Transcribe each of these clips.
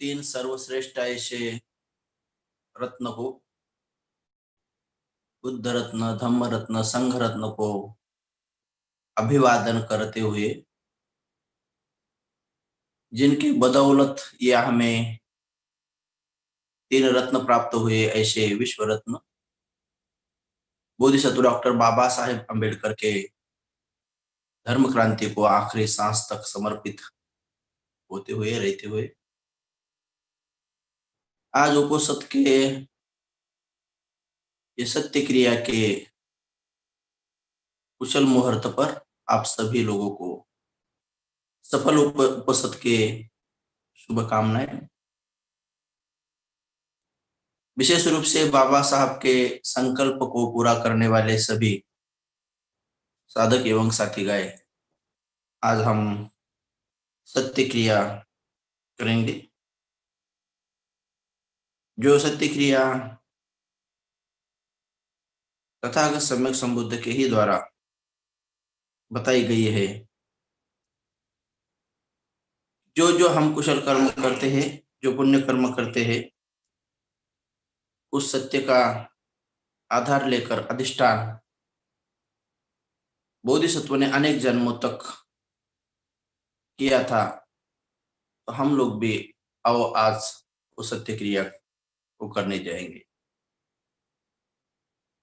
तीन सर्वश्रेष्ठ ऐसे रत्न को, बुद्ध रत्न, धम्म रत्न, संघ रत्न को अभिवादन करते हुए, जिनकी बदौलत यह हमें तीन रत्न प्राप्त हुए, ऐसे विश्व रत्न बोधिसत्व डॉक्टर बाबा साहेब अम्बेडकर के धर्म क्रांति को आखिरी सांस तक समर्पित होते हुए, रहते हुए, आज उपोषद के ये सत्य क्रिया के कुशल मुहूर्त पर आप सभी लोगों को सफल उपोषद के शुभकामनाएं। विशेष रूप से बाबा साहब के संकल्प को पूरा करने वाले सभी साधक एवं साथी गाय, आज हम सत्य क्रिया करेंगे। जो सत्य क्रिया तथागत सम्यक संबुद्ध के ही द्वारा बताई गई है। जो जो हम कुशल कर्म करते हैं, जो पुण्य कर्म करते हैं, उस सत्य का आधार लेकर अधिष्ठान बोधिसत्व ने अनेक जन्मों तक किया था। तो हम लोग भी आओ आज उस सत्य क्रिया को करने जाएंगे।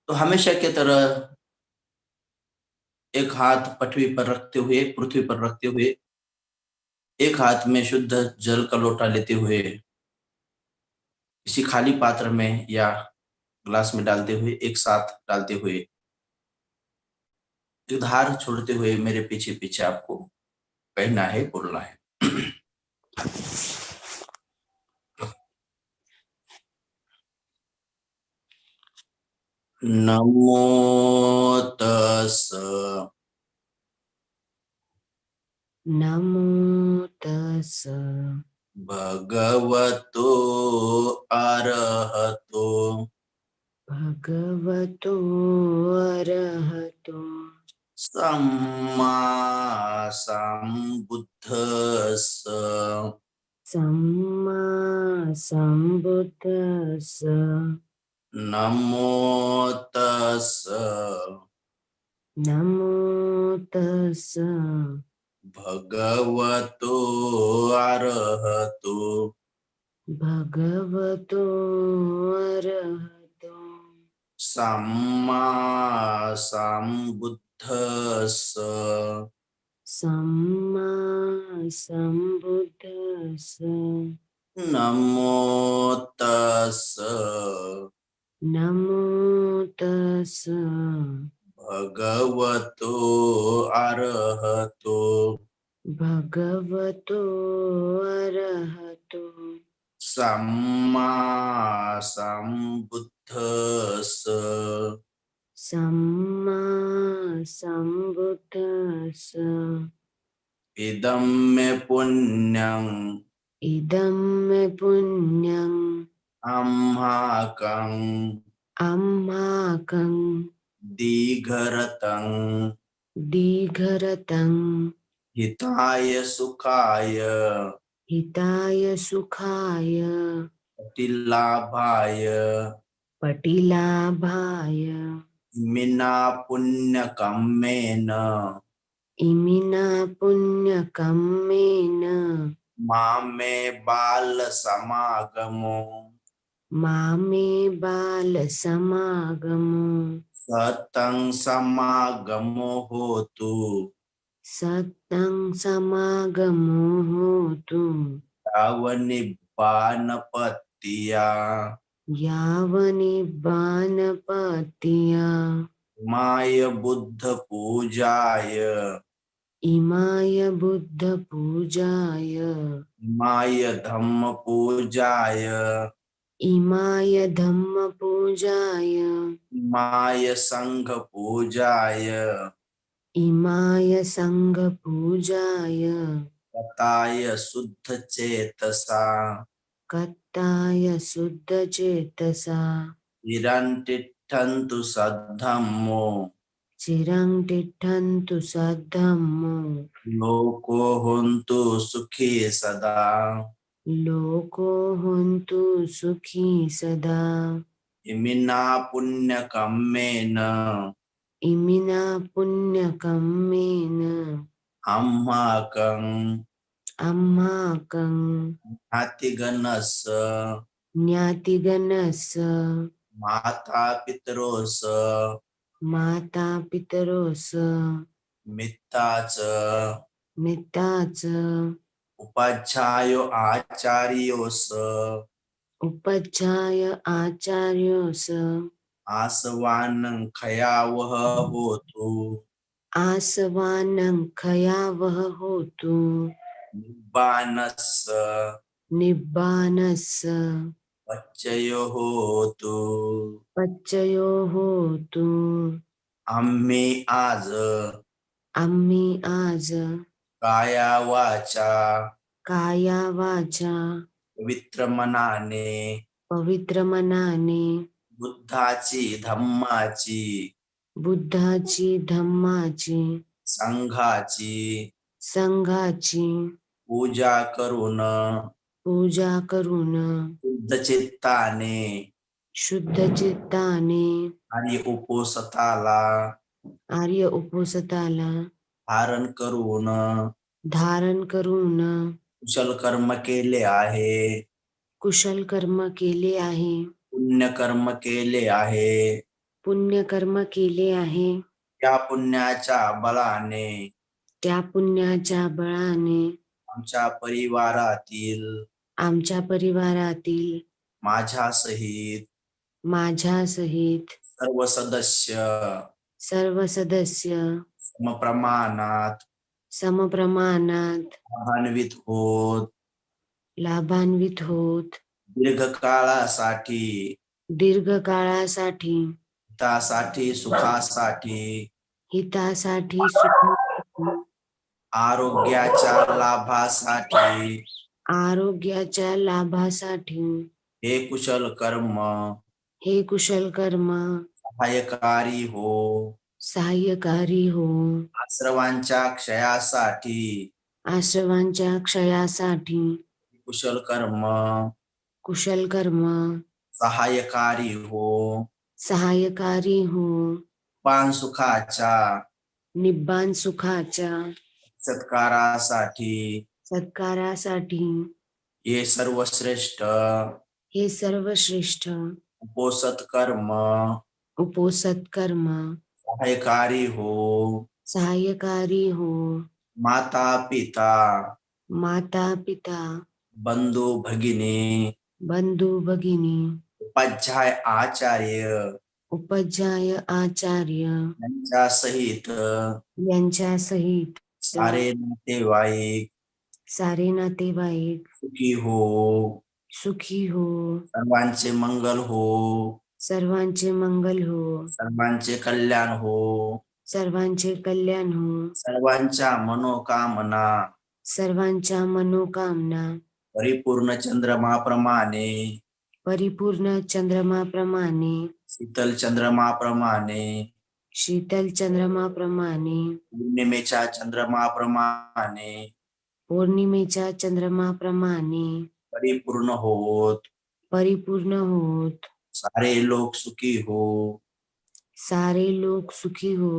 तो हमेशा की तरह एक हाथ पृथ्वी पर रखते हुए, एक हाथ में शुद्ध जल का लोटा लेते हुए, किसी खाली पात्र में या ग्लास में डालते हुए, एक साथ डालते हुए, एक धार छोड़ते हुए मेरे पीछे पीछे आपको कहना है, बोलना है। नमो तस् नमो तस् भगवतो अरहतो भगवतो अरहतो सम्मा सम्बुद्धस्स सम्मा सम्बुद्धस्स नमो तस् नमो तस् भगवतो अरहतो भगवतो अरहतो सम्मा सम्बुद्धस्स सम्मा सम्बुद्धस्स नमो तस् नमो तस् भगवतो अरहतो भगवतो अरहतो सम्मा सम्बुद्धस्स सम्मा सम्बुद्धस्स इदं मे पुण्यं इदं मे पुण्यं अम्हाकं अम्माकं दीघरतं दीघरतं हिताय सुखाय हिताय सुखाय प्रतिलाभाय पटिलाभाय इमिना पुण्यकम्मेन इमिना पुण्यकम्मेन मामे बाल समागमो मामे बालसमागमो सतं समागमो होतु सतं समागमो होतु यावनिब्बानपत्तिया यावनिब्बानपत्तिया my Buddha पूजाय EMI बुद्धपूजाय my Dhamma पूजाय EMI Dhamma पूजाय EMI संघ पूजाय इमाय संघ पूजाय कताय शुद्ध चेतसा कत्ताय शुद्ध चेतसा विरंतिठन्तु सद्धम्मो चिरं तिष्ठन्तु सद्धम्मो लोको हुन्तु सुखी सदा लोको हन्तु सुखी सदा इमिना पुण्यकम्मेन इमिना पुण्यकम्मेन अम्माकं अम्माकं ज्ञातिगणस्य ज्ञातिगणस्य माता पितरोस माता पितरोस मित्ताच मिताच उपाध्यायो आचार्योस उपचाय आचार्योस आसवान खयावह होतु आसवानं खयावह होतु निब्बानस निब्बानस्य पच्चयो होतु पच्चयो होतु आम्ही आज आम्ही आज काया वाचा काया वाचा पवित्र मनाने पवित्र मनाने बुद्धाची धम्माची बुद्धाची धम्माची संघाची संघाची पूजा करून पूजा करून शुद्ध चित्ताने शुद्ध चित्ताने आणि उपोसताला आर्य उपोसताला धारण करून कुशल कर्म केले आहे कुशल कर्म केले आहे पुण्य कर्म केले आहे पुण्य कर्म केले आहे त्या पुण्याच्या बळाने त्या पुण्याच्या बळाने आमच्या परिवारातील आमच्या परिवारातील माझ्यासहित सर्व सदस्य समप्रमाणात लाभान्वित होत दीर्घकाळासाठी हितासाठी सुखासाठी आरोग्याच्या लाभासाठी हे कुशल कर्म सहाय्यकारी हो आश्रवांच्या क्षयासाठी कुशल कर्म सहाय्यकारी हो निब्बान सुखाच्या सत्कारासाठी हे सर्वश्रेष्ठ उपोसत कर्म सहाय्यकारी हो माता पिता बंधू भगिनी उपाध्याय आचार्य यांच्या सहित सारे नातेवाईक सुखी हो सर्वांचे मंगल हो सर्वांचे कल्याण हो सर्वांच्या मनोकामना परिपूर्ण चंद्रमाप्रमाणे शीतल चंद्रमाप्रमाणे पौर्णिमेच्या चंद्रमाप्रमाणे परिपूर्ण होत सारे लोक सुखी हो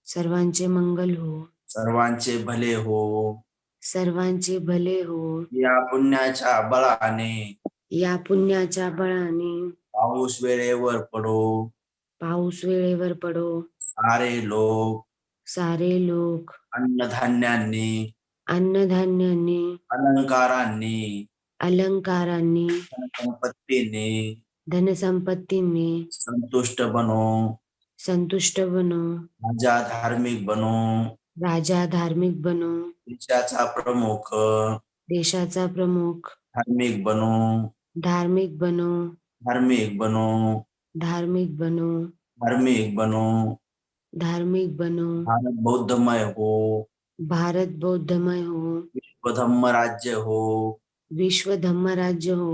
सर्वांचे मंगल हो सर्वांचे भले हो या पुण्याच्या बळाने पाऊस वेळेवर पडो सारे लोक अन्नधान्याने अलंकारांनी धनसंपत्तीने संतुष्ट बनो राजा धार्मिक बनो देशाचा प्रमुख धार्मिक बनो, धार्मिक बनो, धार्मिक बनो, धार्मिक बनो, धार्मिक बनो। धार्मिक बनो। भारत बौद्धमय हो, भारत बौद्धमय हो, विश्व धम्म राज्य हो, विश्व धम्म राज्य हो,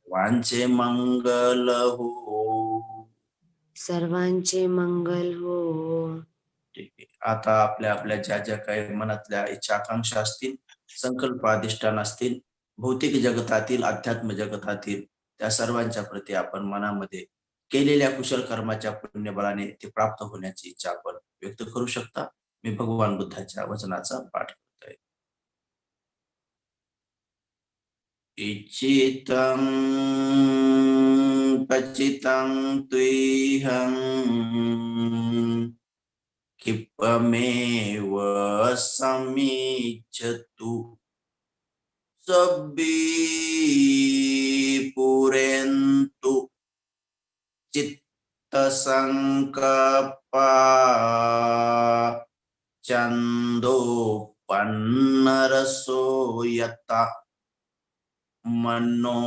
सर्वांचे मंगल हो। सर्वांचे मंगल हो. ठीक आहे. आता आपल्या आपल्या ज्या ज्या काही मनातल्या इच्छा आकांक्षा असतील, संकल्प अधिष्ठान असतील, भौतिक जगतातील, अध्यात्म जगतातील, त्या सर्वांच्या प्रती आपण मनामध्ये केलेल्या कुशल कर्माच्या पुण्यबळाने ते प्राप्त होण्याची इच्छा आपण व्यक्त करू शकता. मी भगवान बुद्धाच्या वचनाचा पाठ करतोय. इच्छितं पचितं त्विहं क्षिप्रमेव समिच्छतु सब्बीपुरेन्तु चित्तसङ्कप्पा छन्दोपन्नरसो यथा मनो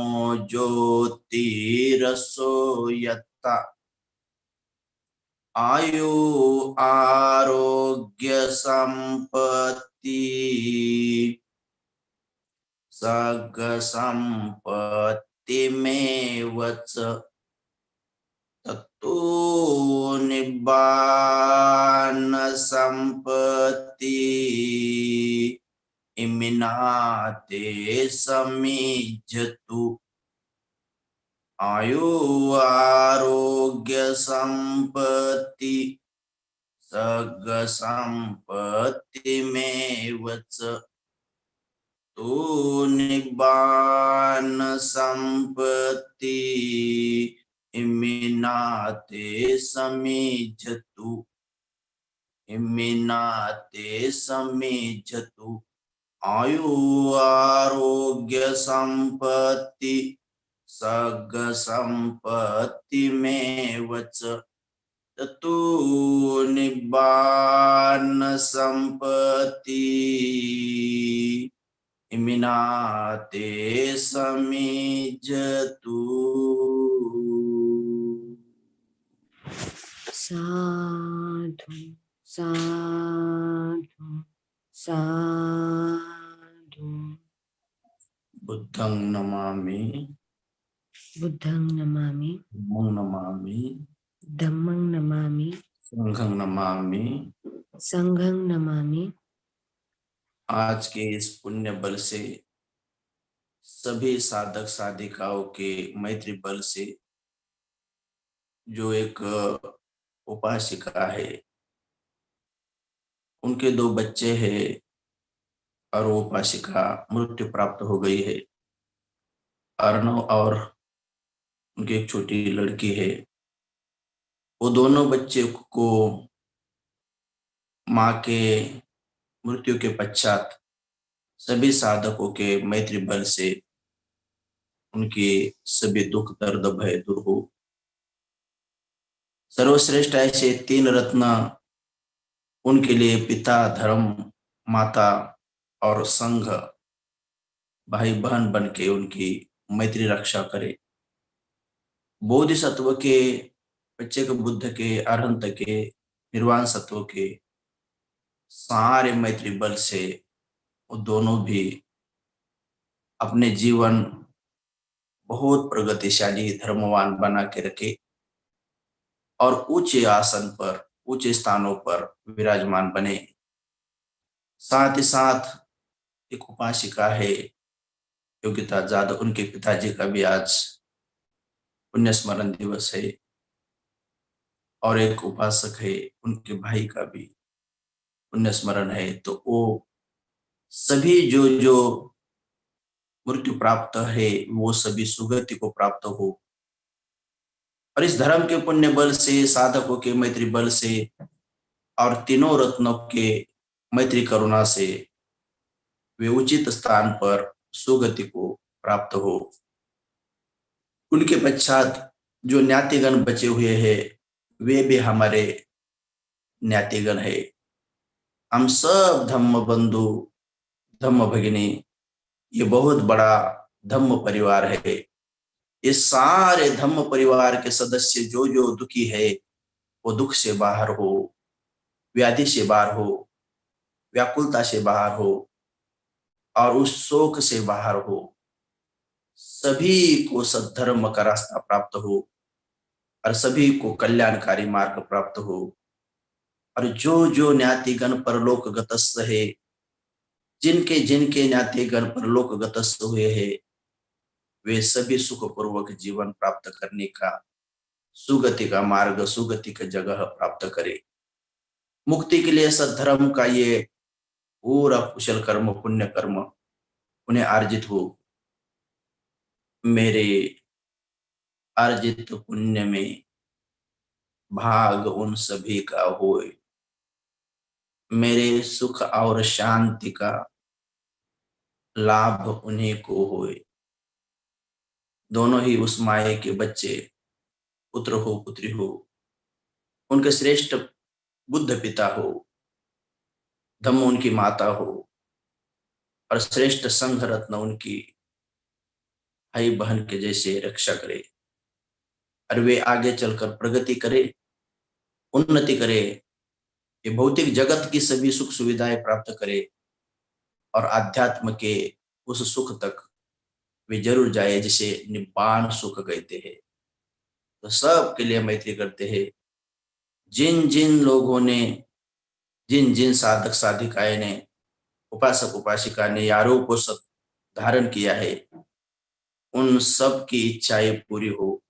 ज्योतिरसो यथा आयु आरोग्य संपत्ति सग संपत्तिमेव च तत्तो निब्बान संपत्ति इमिनाते समिज्जतु आयु आरोग्य संपत्ति सग संपत्तिमेव च तो निब्बान संपत्ति इमिनाते समिज्जतु इमिनाते समिज्जतु आयु आरोग्य संपत्ति सग संपत्तिमेव च ततो निब्बान संपत्ति इमिनाते समिज्जतु। साधु साधु साधु. बुद्धं नमामि, बुद्धं नमामि, धम्मं नमामि, धम्मं नमामि, संघं नमामि। संघं नमामि. आज के इस पुण्य बल से सभी साधक साधिकाओं के मैत्री बल से जो एक उपासिका है, उनके 2 बच्चे हैं और वो उपासिका मृत्यु प्राप्त हो गई है। अर्णव और उनकी एक छोटी लड़की है। वो दोनों बच्चे को माँ के मृत्यु के पश्चात सभी साधकों के मैत्री बल से उनकी सभी दुख दर्द भय दूर हो। सर्वश्रेष्ठ ऐसे 3 रत्न उनके लिए पिता, धर्म, माता और संघ भाई बहन बन के उनकी मैत्री रक्षा करे। बोधिसत्व के, प्रत्येक बुद्ध के, अरहंत के, निर्वाण सत्व के सारे मैत्री बल से वो दोनों भी अपने जीवन बहुत प्रगतिशाली धर्मवान बना के रखे और ऊंचे आसन पर, ऊंचे स्थानों पर विराजमान बने। साथ ही साथ एक उपासिका है योगिता जादव, उनके पिताजी का भी आज पुण्य स्मरण दिवस है और एक उपासक है, उनके भाई का भी पुण्य स्मरण है। तो वो सभी जो जो मृत्यु प्राप्त है वो सभी सुगति को प्राप्त हो और इस धर्म के पुण्य बल से, साधकों के मैत्री बल से और तीनों रत्नों के मैत्री करुणा से वे उचित स्थान पर सुगति को प्राप्त हो। उनके पश्चात जो ज्ञातिगण बचे हुए हैं वे भी हमारे ज्ञातिगण है। हम सब धम्म बंधु, धम्म भगिनी, ये बहुत बड़ा धम्म परिवार है। ये सारे धम्म परिवार के सदस्य जो जो दुखी है, वो दुख से बाहर हो, व्याधि से बाहर हो, व्याकुलता से बाहर हो और उस शोक से बाहर हो। सभी को सद्धर्म का रास्ता प्राप्त हो और सभी को कल्याणकारी मार्ग प्राप्त हो। और जो जो ज्ञातिगण परलोक गतस्थ है, जिनके जिनके ज्ञातिगण परलोक गतस्थ हुए हैं, वे सभी सुखपूर्वक जीवन प्राप्त करने का, सुगति का मार्ग, सुगति का जगह प्राप्त करे। मुक्ति के लिए सद्धर्म का ये पूरा कुशल कर्म, पुण्य कर्म उन्हें अर्जित हो। मेरे अर्जित पुण्य में भाग उन सभी का होए, मेरे सुख और शांति का लाभ उन्हीं को होए। दोनों ही उस माए के बच्चे, पुत्र हो पुत्री हो, उनके श्रेष्ठ बुद्ध पिता हो, धम्म उनकी माता हो और श्रेष्ठ संघ रत्न उनकी भाई बहन के जैसे रक्षा करे और वे आगे चलकर प्रगति करे, उन्नति करे, ये भौतिक जगत की सभी सुख सुविधाएं प्राप्त करे और आध्यात्म के उस सुख तक वे जरूर जाए जिसे निब्बान सुख कहते हैं। तो सबके लिए मैत्री करते हैं। जिन जिन लोगों ने, जिन जिन साधक साधिकाएं ने, उपासक उपासिका ने आरोप को सब धारण किया है, उन सब की इच्छाएं पूरी हो।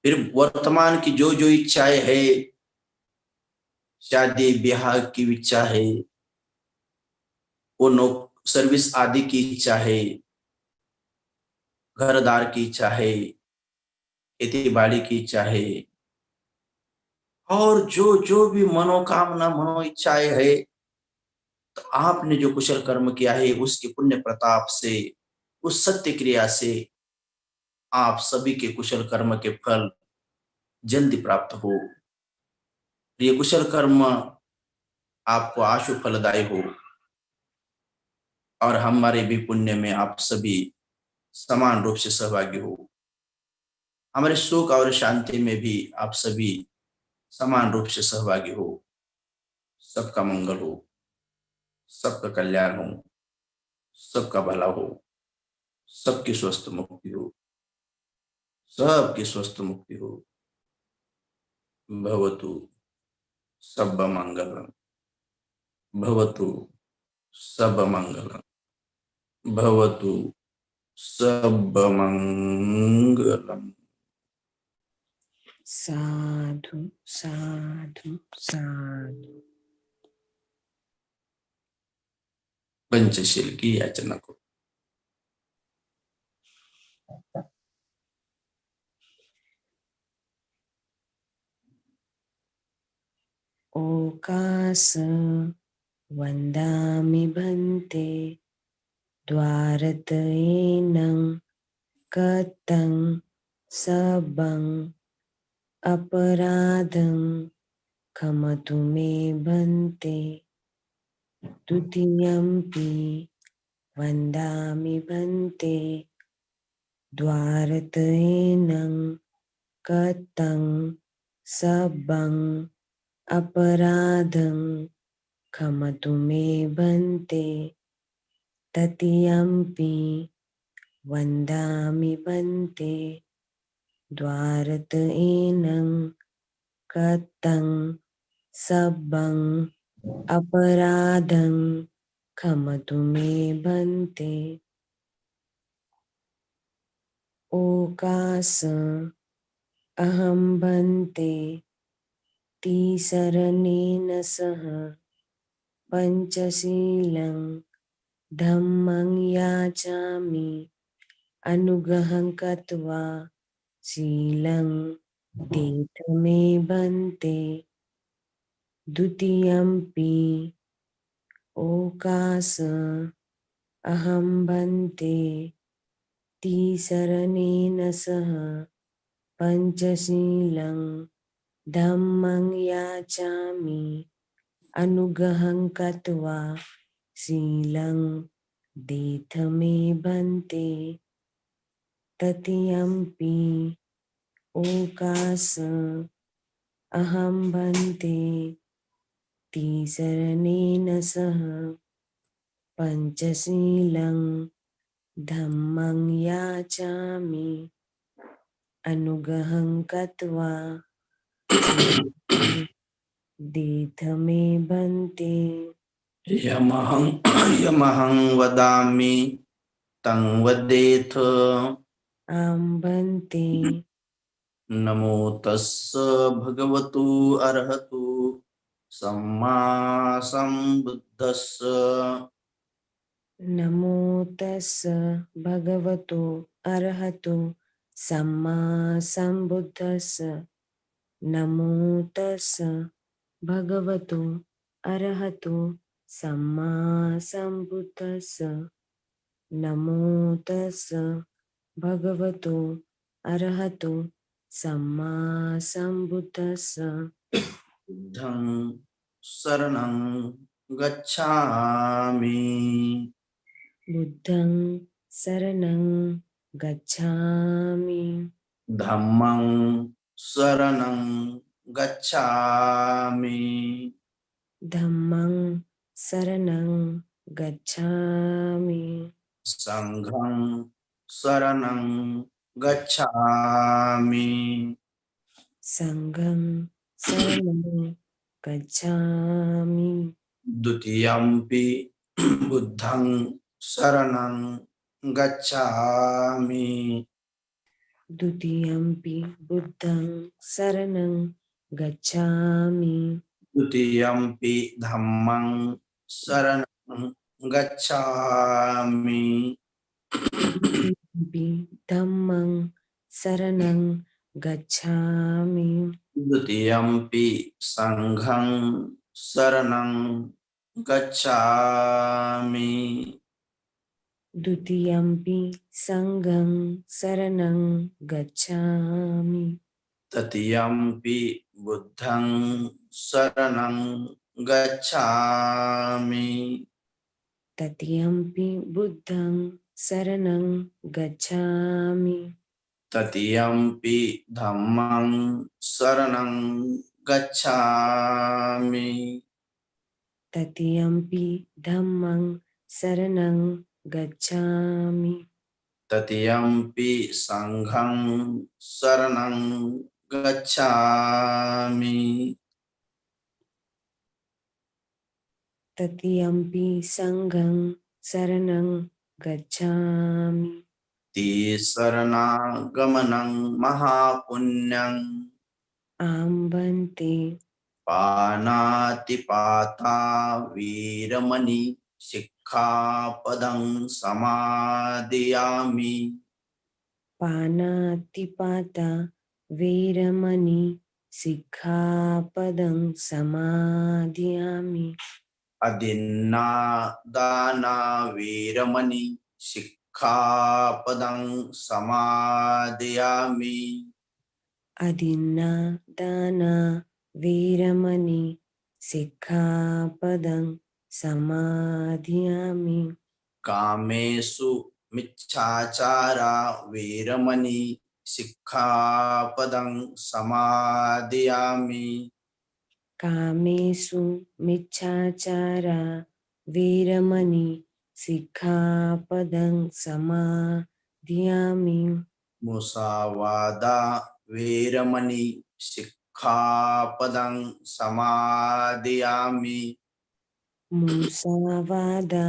फिर वर्तमान की जो जो इच्छाएं है, शादी ब्याह की इच्छा है, वो नो सर्विस आदि की इच्छा है, घरदार की इच्छा है, खेती बाड़ी की इच्छा है, और जो जो भी मनोकामना मनो इच्छाएं है, तो आपने जो कुशल कर्म किया है उसके पुण्य प्रताप से, उस सत्य क्रिया से आप सभी के कुशल कर्म के फल जल्दी प्राप्त हो। ये कुशल कर्म आपको आशु फलदायी हो और हमारे भी पुण्य में आप सभी समान रूप से सहभागी हो। हमारे सुख और शांति में भी आप सभी समान रूप से सहभागी हो। सबका मंगल हो, सबका कल्याण हो, सबका भला हो, सबकी स्वस्थ मुक्ति हो, सबकी स्वस्थ मुक्ति हो। भवतु सब मंगलम, भवतु सब मंगलम, भवतु सब मंगलम। साधु साधु साधु। पंचशील की याचना को। ओकास वंदामि भन्ते द्वारतयेनं कतं सबं अपराधं खमतु मे भन्ते द्वितीयंपि वंदामि भन्ते द्वारतयेनं कतं सबं अपराधं खमतु मे भन्ते तृतीयंपि वंदामि भन्ते द्वारतयेनं कतं सबं अपराधं खमतु मे भन्ते। ओकास अहं भन्ते तिसरणेन सह पंचशीलं धम्मं याचामि अनुग्रहं कृत्वा शीलं तीर्थ मे भन्ते। द्वितीयंपि ओकास अहं भन्ते तिसरणेन सह पंचशीलं धम्मं याचामि अनुग्रहं कृत्वा शीलं दीथ मे भन्ते ततियम्पि ओकास अहं भन्ते तीसरनेन सह पञ्चशीलं धम्मं याचामि अनुगहं कत्वा सुरक्षितं दीथ मे भन्ते यमहं यमहं वदामि तं वदेथ। आं भन्ते नमो तस्स भगवतु अर्हतु सम्मा सम्बुद्धस्स। नमो तस्स भगवतो अरहतो सम्मा सम्बुद्धस्स नमो तस्स भगवतो अरहतो सम्मा सम्बुद्धस्स नमो तस्स भगवतो अरहतो सम्मा सम्बुद्धस्स बुद्धं शरणं गच्छामि। बुद्धं शरणं गच्छामि धम्मं शरणं गच्छामि। धम्मं शरणं गच्छामि संघं शरणं गच्छामि। संघं शरणं गच्छामि द्वितीयम्पि बुद्धं शरणं गच्छामि। द्वितीयम्पि बुद्धं शरणं गच्छामि द्वितीयम्पि धम्मं शरणं गच्छामि। द्वितीयम्पि धम्मं शरणं गच्छामि द्वितीयम्पि संघं शरणं गच्छामि। द्वितीयम्पि संघं शरणं गच्छामि तृतीयम्पि बुद्धं शरणं गच्छामि। तृतीयम्पि बुद्धं शरणं गच्छामि तृतीयम्पि धम्मं शरणं गच्छामि। तृतीयम्पि धम्मं शरणं गच्छामि तृतीयम्पि संघं शरणं गच्छामि। तृतीयम्पि संघं शरणं गच्छामि तिसरणागमनं महापुण्यं। आम्बन्ते पानातिपाता वीरमणि सिक्खापदं समादयामि। पानातिपाता वीरमणि सिक्खापदं समादयामि अदिन्नादाना वीरमणि सिक्खापदं समादयामि। अदिन्नादाना वीरमणि सिक्खापदं समादयामि कामेषु मिच्छाचारा वीरमणि सिक्खापदं समादयामि। कामेषु मिच्छाचारा वीरमणि सिक्खापदं समादयामि मुसावादा वीरमणि सिक्खापदं समादयामि। मुसावादा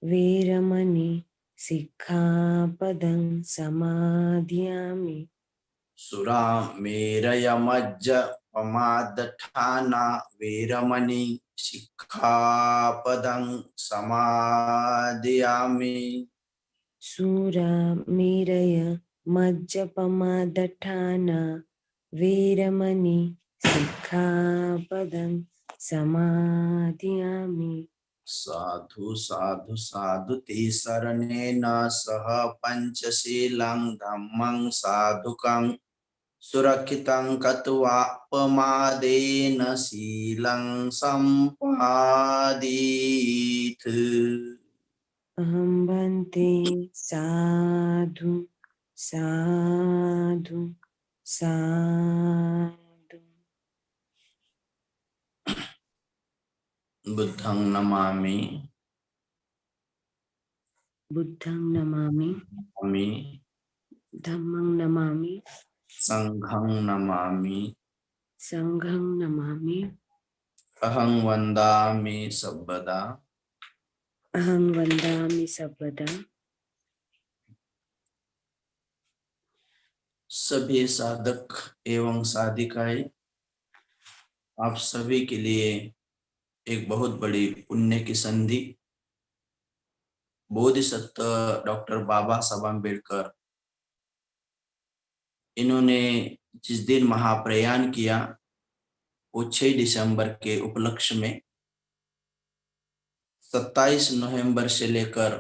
वीरमणि सिक्खापदं समादयामि सुरामेरयमज्जपमादठाना वीरमणि सिक्खापदं समादयामि। सुरामेरय मज्जपमादठाना वीरमणि सिक्खापदं समादयामि साधु साधु साधु तिसरनेन सह पंचशीलं धम्मं साधुकं सुरक्षितं कृत्वा पमादेन शीलं सम्पादीत्। अहं भन्ते साधु साधु साधु। बुद्धं नमामि बुद्धं नमामि, अमि धम्मं नमामि, संघं नमामि संघं नमामि, अहं वन्दामि सर्वदा अहं वन्दामि सर्वदा। सभी साधक एवं साधिकाएं, आप सभी के लिए एक बहुत बड़ी पुण्य की संधि। बोधिसत्व डॉक्टर बाबा साहब अम्बेडकर, इन्होंने जिस दिन महाप्रयाण किया वो 6 दिसंबर के उपलक्ष्य में 27 नवंबर से लेकर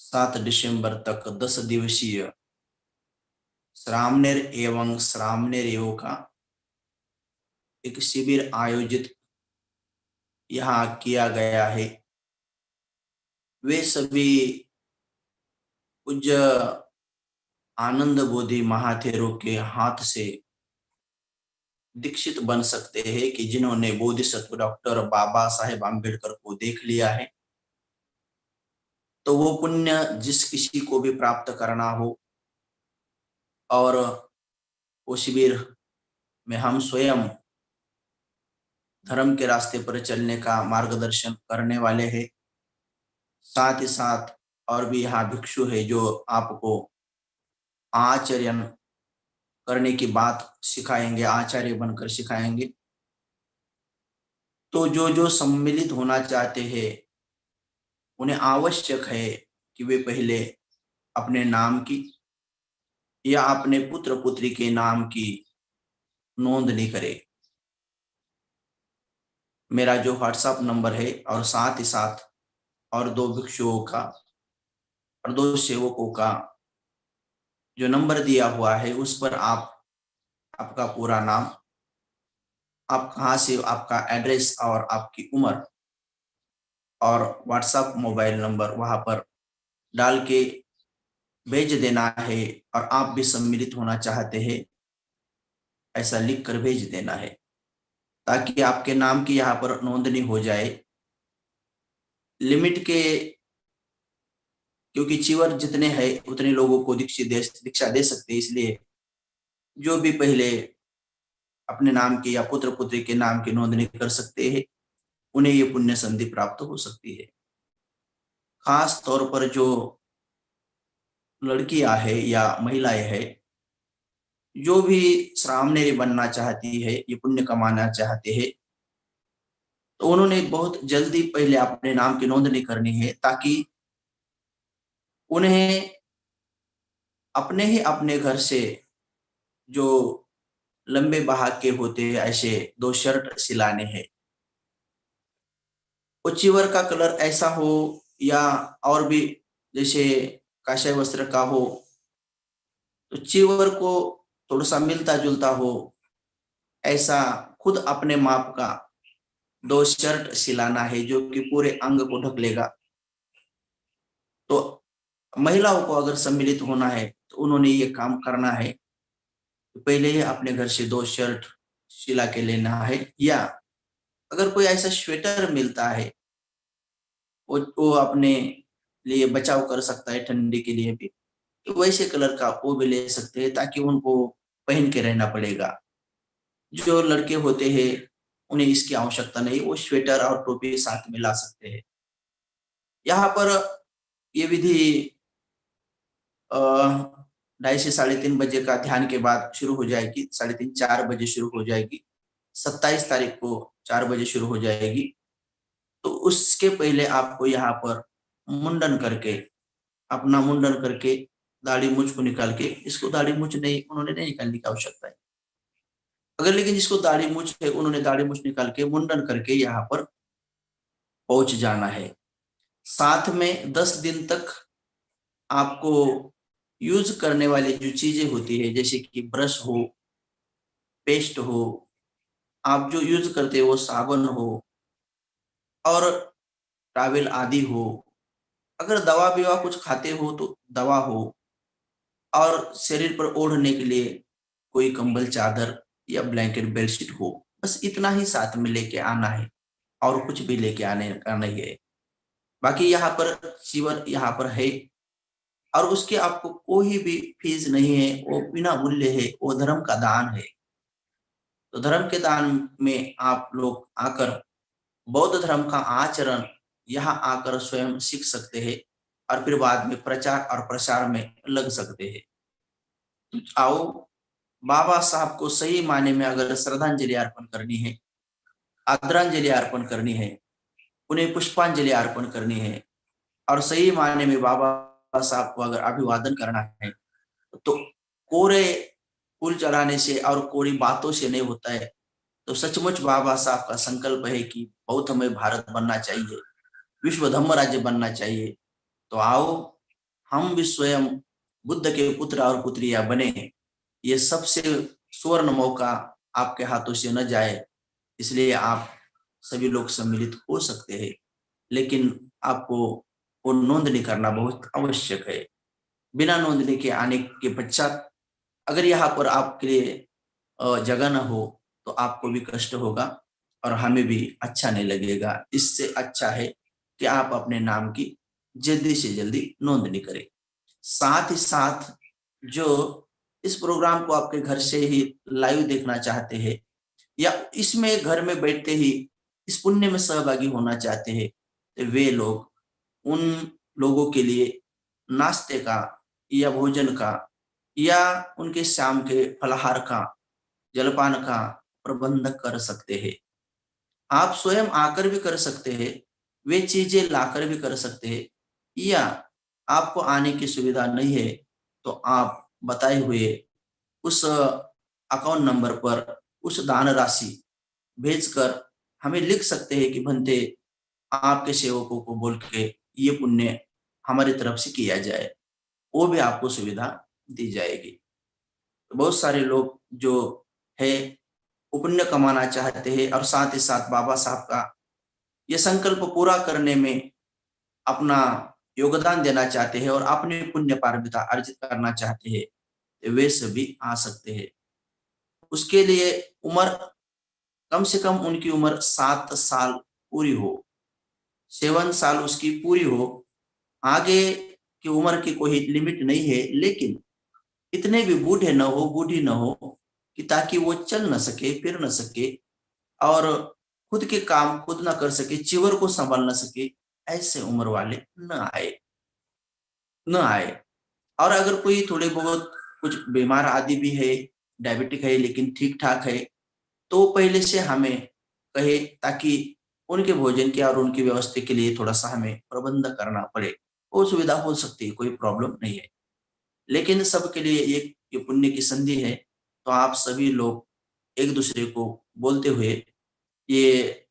7 दिसंबर तक 10 दिवसीय श्रामणेर एवं श्रामणेर योग का एक शिविर आयोजित यहाँ किया गया है। वे सभी पूज्य आनंद बोधि महाथेरों के हाथ से दीक्षित बन सकते हैं कि जिन्होंने बोधिसत्व डॉक्टर बाबा साहेब आम्बेडकर को देख लिया है। तो वो पुण्य जिस किसी को भी प्राप्त करना हो और वो शिविर में हम स्वयं धर्म के रास्ते पर चलने का मार्गदर्शन करने वाले हैं। साथ ही साथ और भी यहाँ भिक्षु है जो आपको आचरण करने की बात सिखाएंगे, आचार्य बनकर सिखाएंगे। तो जो जो सम्मिलित होना चाहते हैं उन्हें आवश्यक है कि वे पहले अपने नाम की या अपने पुत्र पुत्री के नाम की नोंदनी करें। मेरा जो व्हाट्सएप नंबर है और साथ ही साथ और 2 भिक्षुओं का और 2 सेवकों का जो नंबर दिया हुआ है उस पर आप आपका पूरा नाम, आप कहाँ से, आपका एड्रेस और आपकी उम्र और व्हाट्सएप मोबाइल नंबर वहां पर डाल के भेज देना है। और आप भी सम्मिलित होना चाहते हैं ऐसा लिख कर भेज देना है ताकि आपके नाम की यहाँ पर नोंदनी हो जाए। लिमिट के, क्योंकि चीवर जितने हैं उतने लोगों को दीक्षा दे सकते हैं, इसलिए जो भी पहले अपने नाम की या पुत्र पुत्री के नाम की नोंदनी कर सकते हैं उन्हें ये पुण्य संधि प्राप्त हो सकती है। खास तौर पर जो लड़कियां है या महिलाएं हैं जो भी श्रामणेरी बनना चाहती है, ये पुण्य कमाना चाहते हैं, तो उन्होंने बहुत जल्दी पहले अपने नाम की नोंदनी करनी है ताकि उन्हें अपने ही अपने घर से जो लंबे बाह के होते हैं ऐसे 2 शर्ट सिलाने हैं। वो चीवर का कलर ऐसा हो या और भी जैसे काषाय वस्त्र का हो, तो चीवर को थोड़ा सा मिलता जुलता हो ऐसा खुद अपने माप का 2 शर्ट सिलाना है जो कि पूरे अंग को ढक लेगा। तो महिलाओं को अगर सम्मिलित होना है तो उन्होंने ये काम करना है, तो पहले ही अपने घर से 2 शर्ट सिला के लेना है। या अगर कोई ऐसा स्वेटर मिलता है वो अपने लिए बचाव कर सकता है ठंडी के लिए भी, तो वैसे कलर का वो भी ले सकते हैं ताकि उनको पहन के रहना पड़ेगा। जो लड़के होते हैं उन्हें इसकी आवश्यकता नहीं, वो स्वेटर और टोपी साथ में ला सकते हैं। यहाँ पर ये विधि 2:30 से 3:30 बजे का ध्यान के बाद शुरू हो जाएगी। 3:30 4 बजे शुरू हो जाएगी। 27 तारीख को 4 बजे शुरू हो जाएगी। तो उसके पहले आपको यहाँ पर मुंडन करके, अपना मुंडन करके दाढ़ी मूछ को निकाल के, इसको दाढ़ी मूछ नहीं, उन्होंने नहीं निकालने की आवश्यकता है। अगर लेकिन जिसको दाढ़ी मूछ है उन्होंने दाढ़ी मूछ निकाल के मुंडन करके यहाँ पर पहुंच जाना है। साथ में 10 दिन तक आपको यूज करने वाली जो चीजें होती है जैसे कि ब्रश हो, पेस्ट हो, आप जो यूज करते हो वो साबुन हो और टॉवेल आदि हो, अगर दवा विवा कुछ खाते हो तो दवा हो, और शरीर पर ओढ़ने के लिए कोई कंबल चादर या ब्लैंकेट बेडशीट हो, बस इतना ही साथ में लेके आना है, और कुछ भी लेके आने का नहीं है। बाकी यहाँ पर शिविर यहाँ पर है, और उसके आपको कोई भी फीस नहीं है, वो बिना मूल्य है, वो धर्म का दान है। तो धर्म के दान में आप लोग आकर बौद्ध धर्म का आचरण यहाँ आकर स्वयं सीख सकते हैं, और फिर बाद में प्रचार और प्रसार में लग सकते हैं। तो आओ, बाबा साहब को सही मायने में अगर श्रद्धांजलि अर्पण करनी है, आदरांजलि अर्पण करनी है, उन्हें पुष्पांजलि अर्पण करनी है, और सही मायने में बाबा साहब को अगर अभिवादन करना है, तो कोरे फूल चढ़ाने से और कोरी बातों से नहीं होता है। तो सचमुच बाबा साहब का संकल्प है कि बौद्धमय भारत बनना चाहिए, विश्व धम्म राज्य बनना चाहिए। तो आओ, हम भी स्वयं बुद्ध के पुत्र और पुत्रियां बने। ये सबसे सुवर्ण मौका आपके हाथों से न जाए, इसलिए आप सभी लोग सम्मिलित हो सकते हैं, लेकिन आपको वो नोंदनी करना बहुत आवश्यक है। बिना नोंदनी के आने के पश्चात अगर यहाँ पर आपके लिए जगह न हो, तो आपको भी कष्ट होगा और हमें भी अच्छा नहीं लगेगा। इससे अच्छा है कि आप अपने नाम की जल्दी से जल्दी नोंदनी करें। साथ ही साथ जो इस प्रोग्राम को आपके घर से ही लाइव देखना चाहते हैं, या इसमें घर में बैठते ही इस पुण्य में सहभागी होना चाहते हैं, तो वे लोग उन लोगों के लिए नाश्ते का या भोजन का या उनके शाम के फलाहार का, जलपान का प्रबंध कर सकते हैं। आप स्वयं आकर भी कर सकते हैं, वे चीजें लाकर भी कर सकते हैं, या आपको आने की सुविधा नहीं है तो आप बताए हुए उस अकाउंट नंबर पर उस दान राशि भेजकर हमें लिख सकते हैं कि भंते आपके सेवकों को बोल के ये पुण्य हमारी तरफ से किया जाए, वो भी आपको सुविधा दी जाएगी। तो बहुत सारे लोग जो है वो पुण्य कमाना चाहते हैं, और साथ ही साथ बाबा साहब का ये संकल्प पूरा करने में अपना योगदान देना चाहते हैं और अपनी पुण्य पारमिता अर्जित करना चाहते हैं, तो वे सभी आ सकते हैं। उसके लिए उम्र, कम से कम उनकी उम्र 7 साल पूरी हो, 7 साल उसकी पूरी हो। आगे की उम्र की कोई लिमिट नहीं है, लेकिन इतने भी बूढ़े न हो, बूढ़ी न हो, कि ताकि वो चल न सके, फिर न सके, और खुद के काम खुद ना कर सके, चिवर को संभाल ना सके, ऐसे उम्र वाले न आए। और अगर कोई थोड़े बहुत कुछ बीमार आदि भी है, डायबिटिक है लेकिन ठीक ठाक है, तो पहले से हमें कहे, ताकि उनके भोजन के और उनकी व्यवस्था के लिए थोड़ा सा हमें प्रबंध करना पड़े। वो सुविधा हो सकती है, कोई प्रॉब्लम नहीं है। लेकिन सबके लिए एक ये पुण्य की संधि है, तो आप सभी लोग एक दूसरे को बोलते हुए ये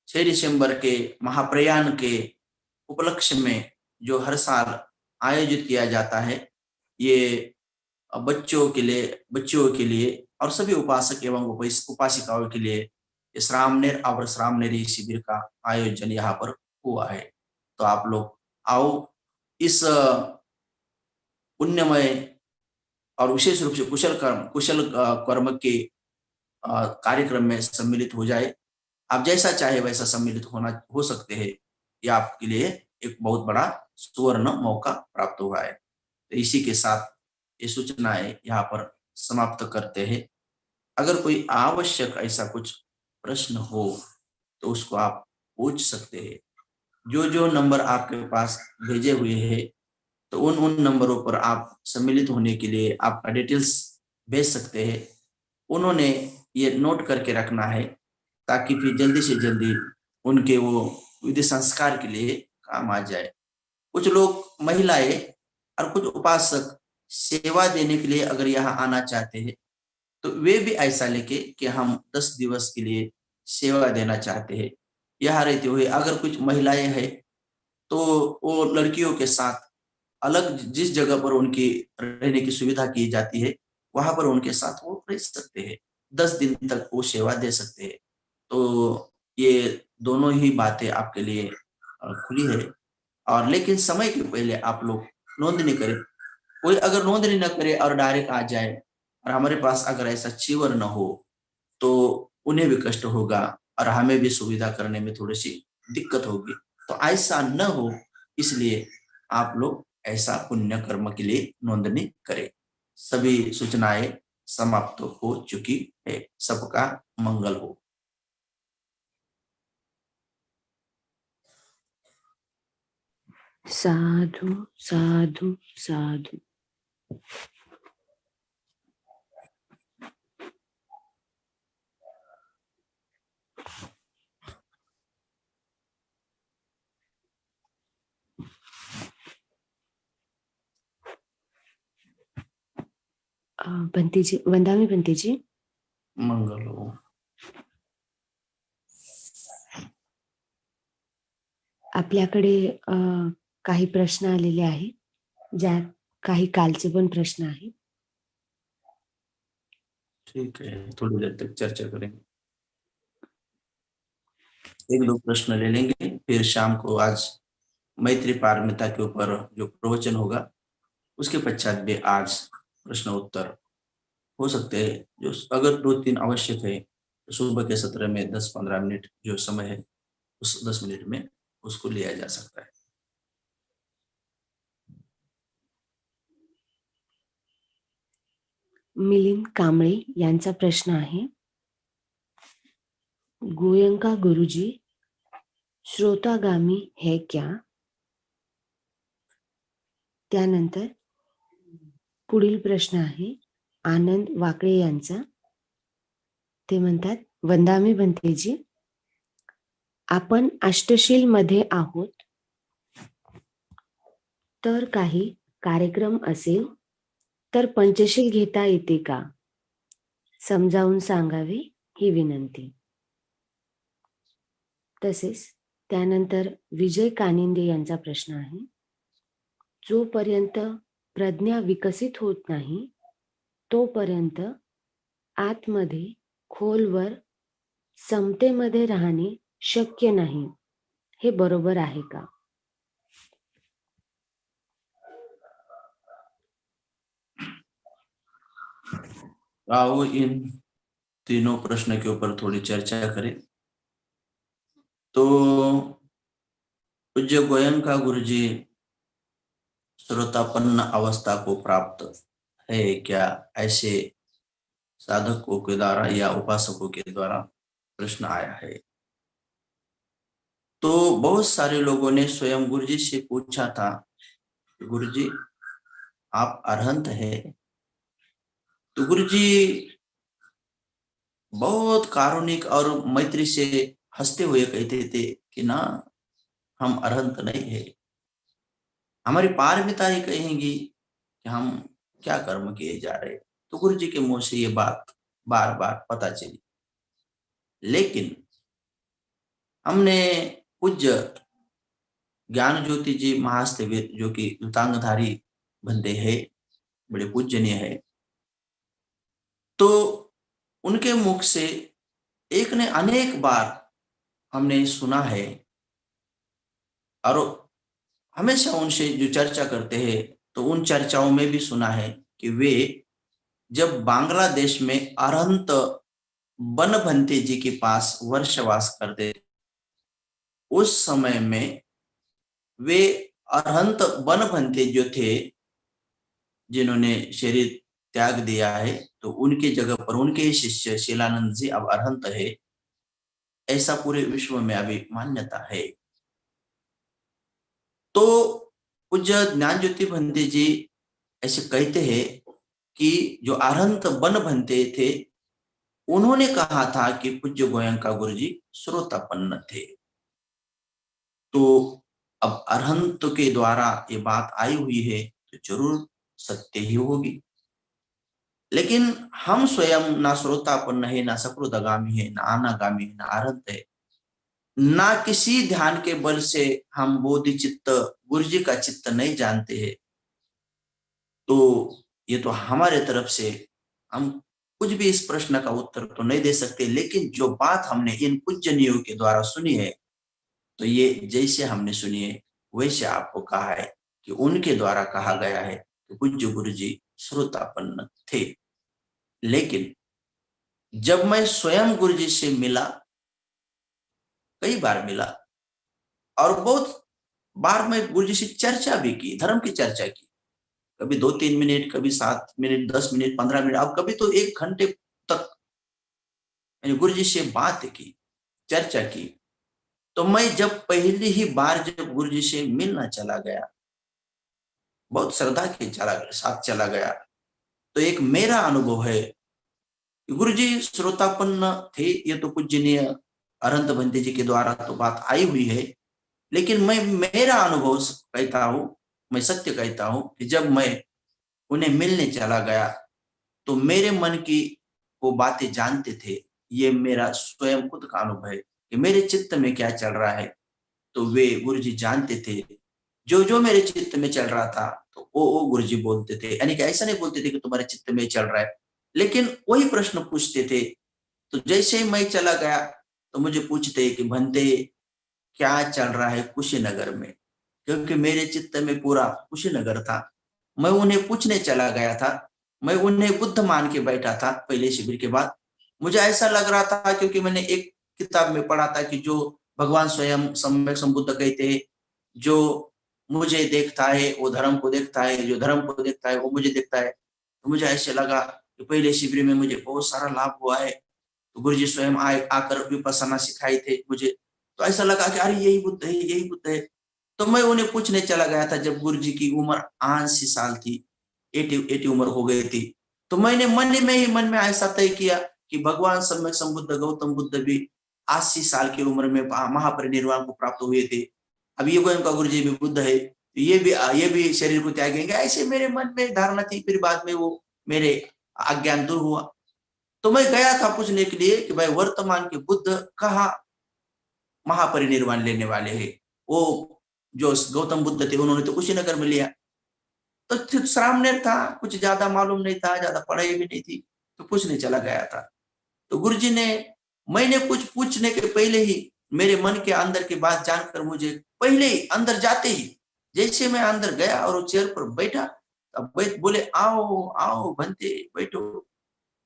6 दिसंबर के महाप्रयाण के उपलक्ष्य में जो हर साल आयोजित किया जाता है, ये बच्चों के लिए और सभी उपासक एवं उपासिकाओं के लिए इस रामनेर और श्रामनेरी शिविर का आयोजन यहाँ पर हुआ है। तो आप लोग आओ, इस पुण्यमय और विशेष रूप से कुशल कर्म के कार्यक्रम में सम्मिलित हो जाए। आप जैसा चाहे वैसा सम्मिलित हो सकते हैं। यह आपके लिए एक बहुत बड़ा सुवर्ण मौका प्राप्त हुआ है। तो इसी के साथ ये सूचनाएं यहाँ पर समाप्त करते हैं। अगर कोई आवश्यक ऐसा कुछ प्रश्न हो तो उसको आप पूछ सकते हैं। जो जो नंबर आपके पास भेजे हुए हैं, तो उन उन नंबरों पर आप सम्मिलित होने के लिए आपका डिटेल्स भेज सकते हैं। उन्होंने ये नोट करके रखना है, ताकि फिर जल्दी से जल्दी उनके वो विधि संस्कार के लिए काम आ जाए। कुछ लोग महिलाएं और कुछ उपासक सेवा देने के लिए अगर यहाँ आना चाहते हैं, तो वे भी ऐसा लेके कि हम 10 दिवस के लिए सेवा देना चाहते हैं। यहाँ रहते हुए अगर कुछ महिलाएं हैं, तो वो लड़कियों के साथ अलग जिस जगह पर उनकी रहने की सुविधा की जाती है, वहां पर उनके साथ वो रह सकते हैं। 10 दिन तक वो सेवा दे सकते हैं। तो ये दोनों ही बातें आपके लिए खुली है। और लेकिन समय के पहले आप लोग नोंदनी करें। कोई अगर नोंदनी न करे और डायरेक्ट आ जाए और हमारे पास अगर ऐसा चीवर न हो तो उन्हें भी कष्ट होगा और हमें भी सुविधा करने में थोड़ी सी दिक्कत होगी। तो ऐसा न हो इसलिए आप लोग ऐसा पुण्य कर्म के लिए नोंदनी करें। सभी सूचनाएं समाप्त हो चुकी है। सबका मंगल हो। साधु साधु साधु। बंती जी, वंदामी बंती जी, मंगल हो। आपल्याकडे काही प्रश्न आलेले आहे, ज्यात काही कालचे पण प्रश्न आहे. ठीक है, थोड़ी देर तक चर्चा करेंगे। एक दो प्रश्न ले लेंगे, फिर शाम को आज मैत्री पारमिता के ऊपर जो प्रवचन होगा उसके पश्चात भी आज प्रश्न उत्तर हो सकते हैं। जो अगर 2-3 आवश्यक है तो सुबह के सत्र में 10-15 मिनट जो समय है उस 10 मिनट में उसको लिया जा सकता है। मिलिंद कांबळे यांचा प्रश्न आहे, गोयंका गुरुजी श्रोतागामी है क्या? त्यानंतर पुढील प्रश्न आहे आनंद वाकळे यांचा. ते म्हणतात, वंदामी भंतेजी, आपण अष्टशील मध्ये आहोत, तर काही कार्यक्रम असेल तर पंचशील घेता येते का? समजावून सांगावे ही विनंती. तसेच त्यानंतर विजय कानिंदे यांचा प्रश्न आहे, जोपर्यंत प्रज्ञा विकसित होत नाही तोपर्यंत आतमध्ये खोलवर समतेमध्ये राहणे शक्य नाही, हे बरोबर आहे का? आओ इन तीनों प्रश्न के ऊपर थोड़ी चर्चा करें। तो पूज्य गोयंका गुरुजी श्रोतापन्न अवस्था को प्राप्त है क्या, ऐसे साधकों के द्वारा या उपासकों के द्वारा प्रश्न आया है। तो बहुत सारे लोगों ने स्वयं गुरुजी से पूछा था, गुरुजी आप अरहंत है? तो गुरुजी बहुत कारुणिक और मैत्री से हंसते हुए कहते थे कि ना, हम अरहंत नहीं है। हमारी पारमिता ही कहेंगी कि हम क्या कर्म किए जा रहे। तो गुरु जी के मुंह से ये बात बार बार पता चली। लेकिन हमने पूज्य ज्ञान ज्योति जी महास्थविर जो कि लुतांगधारी बंदे हैं, बड़े पूजनीय है, तो उनके मुख से एक ने अनेक बार हमने सुना है और हमेशा उनसे जो चर्चा करते हैं तो उन चर्चाओं में भी सुना है कि वे जब बांग्लादेश में अरहंत बनभंते जी के पास वर्षवास करते, उस समय में वे अरहंत बनभंते जो थे जिन्होंने शरीर त्याग दिया है, तो उनके जगह पर उनके शिष्य शीलानंद जी अब अरहंत है, ऐसा पूरे विश्व में अभी मान्यता है। तो पूज्य ज्ञान ज्योति भंते जी ऐसे कहते हैं कि जो अरहंत बनभंते थे उन्होंने कहा था कि पूज्य गोयंका गुरुजी श्रोतापन्न थे। तो अब अरहंत के द्वारा ये बात आई हुई है तो जरूर सत्य ही होगी। लेकिन हम स्वयं ना श्रोतापन्न है, ना सकृदगामी है, ना अनागामी है, ना अरहंत है, ना किसी ध्यान के बल से हम बोधि चित्त गुरुजी का चित्त नहीं जानते हैं। तो ये तो हमारे तरफ से हम कुछ भी इस प्रश्न का उत्तर तो नहीं दे सकते। लेकिन जो बात हमने इन पूजनीयों के द्वारा सुनी है तो ये जैसे हमने सुनी है वैसे आपको कहा है कि उनके द्वारा कहा गया है कि पूज्य गुरु जी श्रोतापन्न थे। लेकिन जब मैं स्वयं गुरु जी से मिला, कई बार मिला, और बहुत बार मैं गुरु जी से चर्चा भी की, धर्म की चर्चा की, कभी 2-3 मिनट, कभी 7 मिनट, 10 मिनट, 15 मिनट, और कभी तो 1 घंटे तक मैंने गुरु जी से बात की, चर्चा की। तो मैं जब पहली ही बार जब गुरु जी से मिलना चला गया, बहुत श्रद्धा के साथ चला गया, तो एक मेरा अनुभव है, गुरु जी श्रोतापन्न थे, ये तो पूजनीय अरहंत भंते जी के द्वारा तो बात आई हुई है। लेकिन मैं मेरा अनुभव कहता हूं, मैं सत्य कहता हूं कि जब मैं उन्हें मिलने चला गया, तो मेरे मन की वो बातें जानते थे। ये मेरा स्वयं खुद का अनुभव है कि मेरे चित्त में क्या चल रहा है, तो वे गुरु जी जानते थे। जो जो मेरे चित्त में चल रहा था, तो वो गुरु जी बोलते थे। यानी कि ऐसा नहीं बोलते थे कि तुम्हारे चित्त में चल रहा है, लेकिन वही प्रश्न पूछते थे। तो जैसे ही मैं चला गया, तो मुझे पूछते कि भंते क्या चल रहा है कुशीनगर में, क्योंकि मेरे चित्त में पूरा कुशीनगर था। मैं उन्हें पूछने चला गया था, मैं उन्हें बुद्ध मान के बैठा था पहले शिविर के बाद। मुझे ऐसा लग रहा था, क्योंकि मैंने एक किताब में पढ़ा था कि जो भगवान स्वयं सम्यक संबुद्ध कहते हैं, जो मुझे देखता है वो धर्म को देखता है, जो धर्म को देखता है वो मुझे देखता है। तो मुझे ऐसे लगा कि पहले शिविर में मुझे बहुत सारा लाभ हुआ है, तो गुरु जी स्वयं आए, आकर विपस्सना सिखाई थे मुझे। तो ऐसा लगा कि अरे यही बुद्ध है, यही बुद्ध है। तो मैं उन्हें पूछने चला गया था, जब गुरु जी की उम्र 80 साल थी, 80 उम्र हो गई थी। तो मैंने मन में ऐसा तय किया कि भगवान सम्यक संबुद्ध गौतम बुद्ध भी 80 साल की उम्र में महापरिनिर्वाण को प्राप्त हुए थे। अब ये गोयम का गुरु जी भी बुद्ध है, तो ये भी शरीर को त्यागेंगे, ऐसे मेरे मन में धारणा थी। फिर बाद में वो मेरे अज्ञान दूर हुआ। तो मैं गया था पूछने के लिए कि भाई वर्तमान के बुद्ध कहाँ महापरिनिर्वाण लेने वाले हैं। वो जो गौतम बुद्ध थे उन्होंने तो कुशीनगर में लिया। तो सामने था, कुछ ज्यादा मालूम नहीं था, ज्यादा पढ़ाई भी नहीं थी, तो पूछने चला गया था। तो गुरुजी ने, मैंने कुछ पूछने के पहले ही मेरे मन के अंदर की बात जानकर मुझे पहले ही अंदर जाते ही, जैसे मैं अंदर गया और वो चेयर पर बैठा, तब बोले आओ आओ भंते बैठो।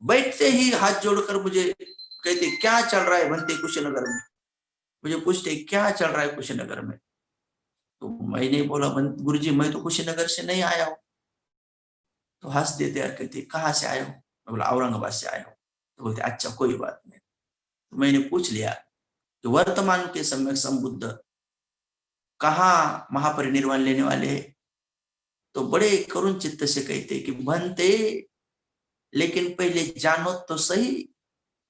बैठते ही हाथ जोड़कर मुझे कहते क्या चल रहा है भंते कुशीनगर में। मुझे पूछते क्या चल रहा है कुशीनगर में। तो मैंने बोला गुरुजी मैं तो कुशीनगर से नहीं आया हूँ। तो हंस देते और कहते कहाँ से आए हो। मैं बोला औरंगाबाद से आया हूँ। तो बोलते अच्छा कोई बात नहीं। तो मैंने पूछ लिया कि वर्तमान के सम्यक संबुद्ध कहाँ महापरिनिर्वाण लेने वाले हैं। तो बड़े करुण चित्त से कहते कि बनते, लेकिन पहले जानो तो सही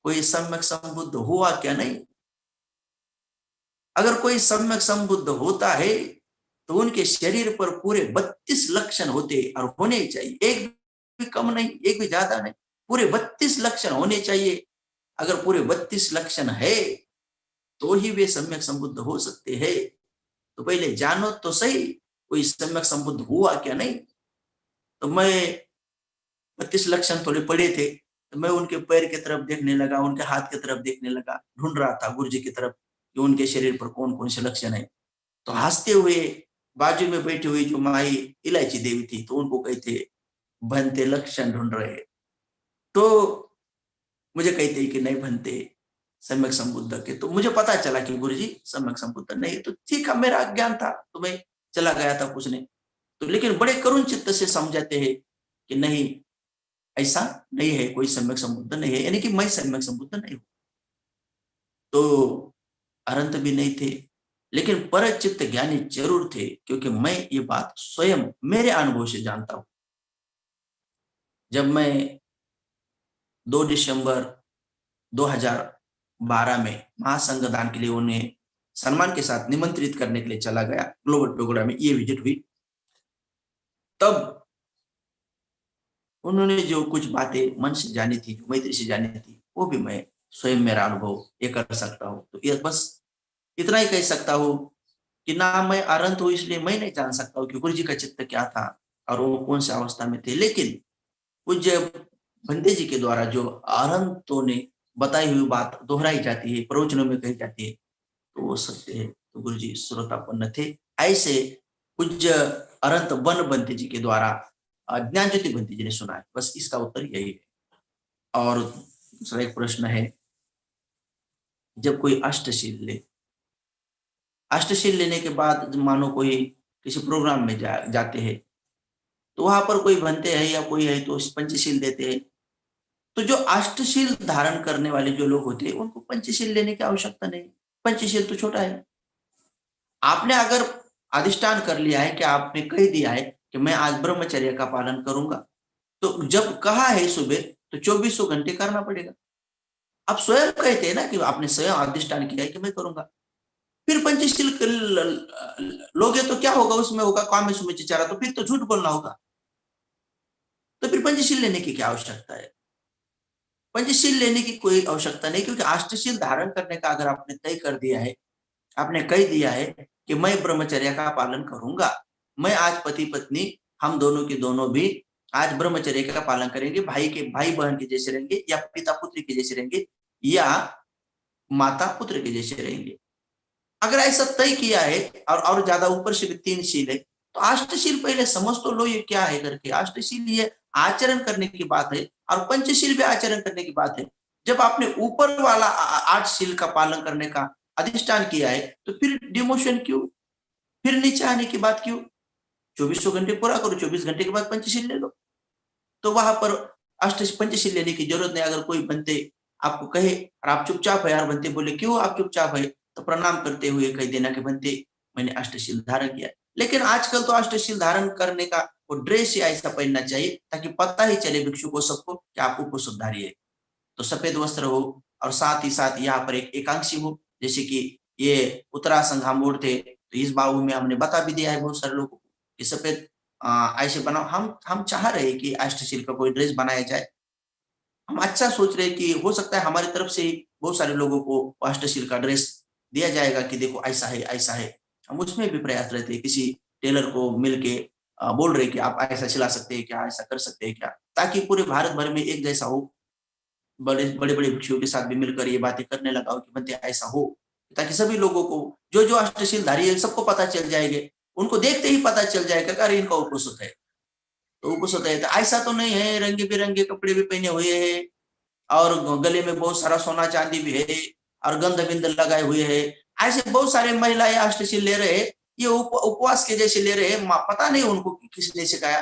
कोई सम्यक संबुद्ध हुआ क्या नहीं। अगर कोई सम्यक संबुद्ध होता है तो उनके शरीर पर पूरे 32 लक्षण होते और होने ही चाहिए, एक भी कम नहीं, एक भी ज्यादा नहीं, पूरे 32 लक्षण होने चाहिए। अगर पूरे 32 लक्षण है तो ही वे सम्यक संबुद्ध हो सकते हैं। तो पहले जानो तो सही कोई सम्यक संबुद्ध हुआ क्या नहीं। तो मैं 32 लक्षण थोड़े पड़े थे, तो मैं उनके पैर की तरफ देखने लगा, उनके हाथ की तरफ देखने लगा, ढूंढ रहा था गुरु जी की तरफ कि उनके शरीर पर कौन कौन से लक्षण है। तो हंसते हुए बाजू में बैठी हुई जो माई इलायची देवी थी, तो उनको कहते भंते लक्षण ढूंढ रहे। तो मुझे कहते कि नहीं भंते सम्यक संबुद्ध के। तो मुझे पता चला कि गुरुजी सम्यक संबुद्ध नहीं। तो ठीक है, मेरा अज्ञान था, तो मैं चला गया था पूछने। तो लेकिन बड़े करुण चित्त से समझाते हैं कि नहीं, ऐसा नहीं है, कोई सम्यक संबुद्ध नहीं है, यानी कि मैं सम्यक संबुद्ध नहीं हूं। तो अरंत भी नहीं थे, लेकिन पर चित्त ज्ञानी जरूर थे, क्योंकि मैं ये बात स्वयं मेरे अनुभव से जानता हूं। जब मैं 2 दिसंबर 2012 में महासंघ दान के लिए उन्हें सम्मान के साथ निमंत्रित करने के लिए चला गया, ग्लोबल प्रोग्राम में ये विजिट हुई, तब उन्होंने जो कुछ बातें मन से जानी थी, मैत्री से जानी थी, वो भी मैं स्वयं मेरा अनुभव ये कर सकता हूँ। तो ये बस इतना ही कह सकता हूँ कि ना मैं अरंत हूँ, इसलिए मैं नहीं जान सकता हूँ कि गुरु जी का चित्त क्या था और वो कौन सी अवस्था में थे। लेकिन पूज्य भंते जी के द्वारा जो अरंतों ने बताई हुई बात दोहराई जाती है, प्रवचनों में कही जाती है, तो वो सत्य है। तो गुरु जी श्रोतापन्न थे, ऐसे पूज्य अनंत वन बंते जी के द्वारा ज्ञान ज्योति बंते जी ने सुना है। बस इसका उत्तर यही है। और दूसरा एक प्रश्न है, जब कोई अष्टशील ले, अष्टशील लेने के बाद मानो कोई किसी प्रोग्राम में जाते हैं, तो वहां पर कोई बनते हैं या कोई है तो पंचशील देते हैं। तो जो अष्टशील धारण करने वाले जो लोग होते हैं उनको पंचशील लेने की आवश्यकता नहीं। पंचशील तो छोटा है। आपने अगर अधिष्ठान कर लिया है कि आपने कह दिया है कि मैं आज ब्रह्मचर्य का पालन करूंगा, तो जब कहा है सुबह तो 2400 घंटे करना पड़ेगा। आप स्वयं कहते हैं ना कि आपने स्वयं अधिष्ठान किया है कि मैं करूंगा। फिर पंचशील लोगे तो क्या होगा, उसमें होगा काम सुमिचारा, तो फिर तो झूठ बोलना होगा। तो फिर पंचशील लेने की क्या आवश्यकता है? पंचशील लेने की कोई आवश्यकता नहीं, क्योंकि अष्टशील धारण करने का अगर आपने तय कर दिया है, आपने कह दिया है कि मैं ब्रह्मचर्य का पालन करूंगा, मैं आज पति पत्नी हम दोनों के दोनों भी आज ब्रह्मचर्य का पालन करेंगे, भाई बहन के जैसे रहेंगे, या पिता पुत्र के जैसे रहेंगे, या माता पुत्र के जैसे रहेंगे। अगर ऐसा तय किया है और ज्यादा ऊपर से भी 3 शील है, तो अष्टशील पहले समझ तो लो ये क्या है करके। अष्टशील ये आचरण करने की बात है और पंचशील भी आचरण करने की बात है। जब आपने ऊपर वाला 8 शील का पालन करने का अधिष्ठान किया है, तो फिर डिमोशन क्यों, फिर नीचे आने की बात क्यों? 2400 घंटे पूरा करो, 24 घंटे के बाद पंचशील ले लो। तो वहां पर अष्ट पंचशील लेने की जरूरत नहीं। अगर कोई बनते आपको कहे और आप चुपचाप है, यार बनते बोले क्यों आप चुपचाप है, तो प्रणाम करते हुए कह देना कि बनते मैंने अष्टशील धारण किया। लेकिन आजकल तो अष्टशील धारण करने का वो ड्रेस ही ऐसा पहनना चाहिए ताकि पता ही चले भिक्षु को, सबको, कि आप उपसुधारी है। तो सफेद वस्त्र हो और साथ ही साथ यहाँ पर एक एकांशी हो। जैसे कि ये उत्तरासंग हम ओढ़ते, तो इस बाबू में हमने बता भी दिया है बहुत सारे लोगों को कि सफेद ऐसे बनाओ। हम चाह रहे हैं कि अष्टशील का कोई ड्रेस बनाया जाए। हम अच्छा सोच रहे हैं कि हो सकता है हमारी तरफ से बहुत सारे लोगों को अष्टशील का ड्रेस दिया जाएगा कि देखो ऐसा है ऐसा है। हम उसमें भी प्रयास रहते हैं, किसी टेलर को मिलके बोल रहे कि आप ऐसा सिला सकते हैं क्या, ऐसा कर सकते हैं क्या, ताकि पूरे भारत भर में एक जैसा हो। बड़े बड़े बड़े भिक्षुओं के साथ भी मिलकर ये बातें करने लगा कि बनते ऐसा हो, ताकि सभी लोगों को, जो जो अष्टशील धारी है सबको पता चल जाएगा। उनको देखते ही पता चल जाएगा कि अरे इनका उपसुत है। तो उपसुत है तो ऐसा तो नहीं है रंगे बिरंगे कपड़े भी पहने हुए हैं और गले में बहुत सारा सोना चांदी भी है और गंध बिंद लगाए हुए है। ऐसे बहुत सारे महिलाएं अष्टशील ले रहे हैं, ये उपवास के जैसे ले रहे हैं। पता नहीं उनको किसने सिखाया,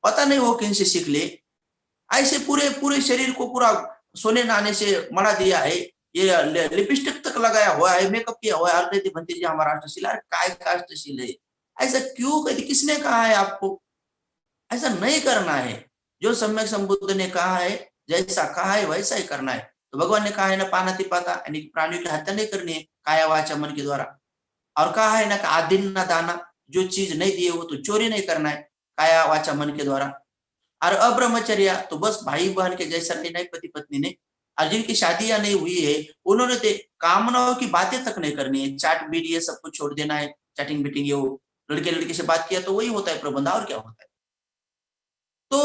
पता नहीं वो किन से सीख ले। ऐसे पूरे पूरे शरीर को पूरा सोने नाने से मढ़ा दिया है, ये लिपस्टिक तक लगाया हुआ है, मेकअप किया हुआ है, और कहती बनती जी हमारा अष्टशील। अरे काय का अष्टशील है? ऐसा क्यों कहती, किसने कहा है आपको? ऐसा नहीं करना है। जो सम्यक संबुद्ध ने कहा है, जैसा कहा है वैसा ही करना है। तो भगवान ने कहा है ना पानाति पाता, यानी कि प्राणियों की हत्या नहीं करनी है काया वाचा मन के द्वारा। और कहा है ना कि आदिन न दाना, जो चीज नहीं दिए वो तो चोरी नहीं करना है काया वाचा मन के द्वारा। और अब्रह्मचर्य तो बस भाई बहन के जैसा रहना है पति पत्नी ने। और जिनकी शादियां नहीं हुई है उन्होंने तो कामनाओं की बातें तक नहीं करनी है, चाट बीड़ी ये सब कुछ छोड़ देना है। चैटिंग बीटिंग ये वो लड़के लड़के से बात किया तो वही होता है प्रबंध, और क्या होता है। तो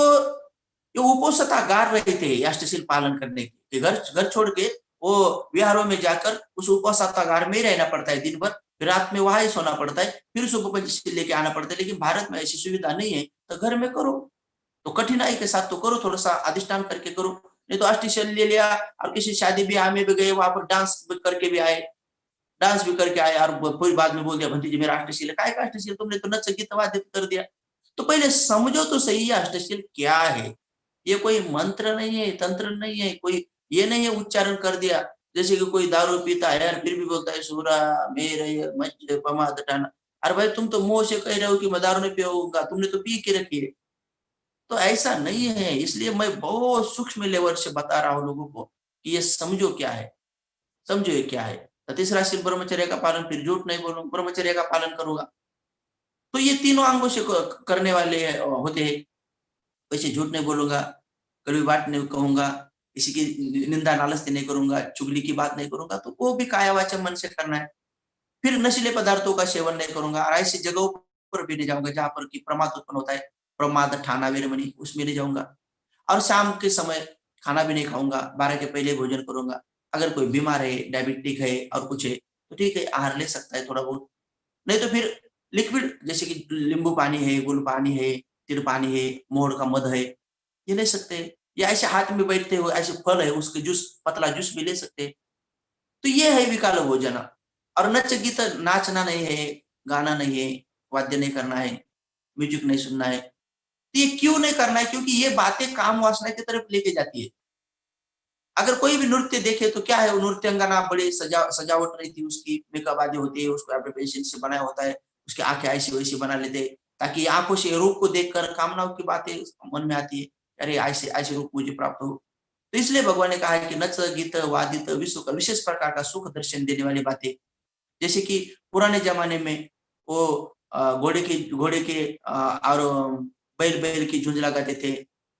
ये उपोषितागार रहे थे अष्टशील पालन करने के, घर घर छोड़ के वो विहारों में जाकर उस उपोषितागार में ही रहना पड़ता है दिन भर, फिर रात में वहां ही सोना पड़ता है, फिर सुबह पंचशील लेके आना पड़ता है। लेकिन भारत में ऐसी सुविधा नहीं है, तो घर में करो। तो कठिनाई के साथ तो करो, थोड़ा सा अधिष्ठान करके करो। नहीं तो अष्टशील ले लिया और किसी शादी ब्याह में भी गए, वहां पर डांस करके भी आए, डांस भी करके आए और पूरी बाद में बोल दिया भंती जी मेरा अष्टशील है। काय का अष्टशील, तुमने तो नच संगीत वाद्य कर दिया। तो पहले समझो तो सही है अष्टशील क्या है। ये कोई मंत्र नहीं है, तंत्र नहीं है, कोई ये नहीं है उच्चारण कर दिया। जैसे कि कोई दारू पीता है यार फिर भी बोलता है सूरा मेरे मच पमाद टाना। अरे भाई तुम तो मुंह से कह रहे हो कि मैं दारू नहीं पीऊंगा, तुमने तो पी के रखी है। तो ऐसा नहीं है, इसलिए मैं बहुत सूक्ष्म लेवल से बता रहा हूँ लोगों को कि ये समझो क्या है, समझो ये क्या है। तो तीसरा शिव ब्रह्मचर्य का पालन, फिर झूठ नहीं बोलूंगा, ब्रह्मचर्य का पालन करूंगा। तो ये तीनों अंगों से करने वाले होते हैं। वैसे झूठ नहीं बोलूंगा, कड़वी बात नहीं कहूंगा, किसी की निंदा नालस्ती नहीं करूंगा, चुगली की बात नहीं करूंगा, तो वो भी काया वाचा मन से करना है। फिर नशीले पदार्थों का सेवन नहीं करूंगा और ऐसी जगहों पर भी नहीं जाऊंगा जहां पर की प्रमाद उत्पन्न होता है, प्रमाद ठाना वीरमणि, उसमें नहीं जाऊंगा। और शाम के समय खाना भी नहीं खाऊंगा, 12 के पहले भोजन करूंगा। अगर कोई बीमार है, डायबिटिक है और कुछ है तो ठीक है आहार ले सकता है थोड़ा बहुत। नहीं तो फिर लिक्विड जैसे कि नींबू पानी है, गुल पानी है, तिर पानी है, मोड़ का मध है, ये ले सकते हैं। या ऐसे हाथ में बैठते हुए ऐसे फल है उसके जूस, पतला जूस भी ले सकते हैं। तो ये है विकल भोजन। और नच गीत, नाचना नहीं है, गाना नहीं है, वाद्य नहीं करना है, म्यूजिक नहीं सुनना है। तो ये क्यों नहीं करना है? क्योंकि ये बातें काम वासना की तरफ लेके जाती है। अगर कोई भी नृत्य देखे तो क्या है, वो नृत्यांगना बड़े सजावट रहती है उसकी, मेकअप आदि होती है, उसको अपने पेशेंट से बनाया होता है, उसकी आंखें ऐसी वैसी बना लेते हैं, ताकि आंखों से रूप को देखकर कामनाओं की बातें मन में आती है, अरे ऐसे ऐसे रूप मुझे प्राप्त हो। तो इसलिए भगवान ने कहा है कि नच गीत वादित विश्व का विशेष प्रकार का सुख दर्शन देने वाली बातें। जैसे कि पुराने जमाने में वो घोड़े के और बैल बैल की झुंझ लगाते थे,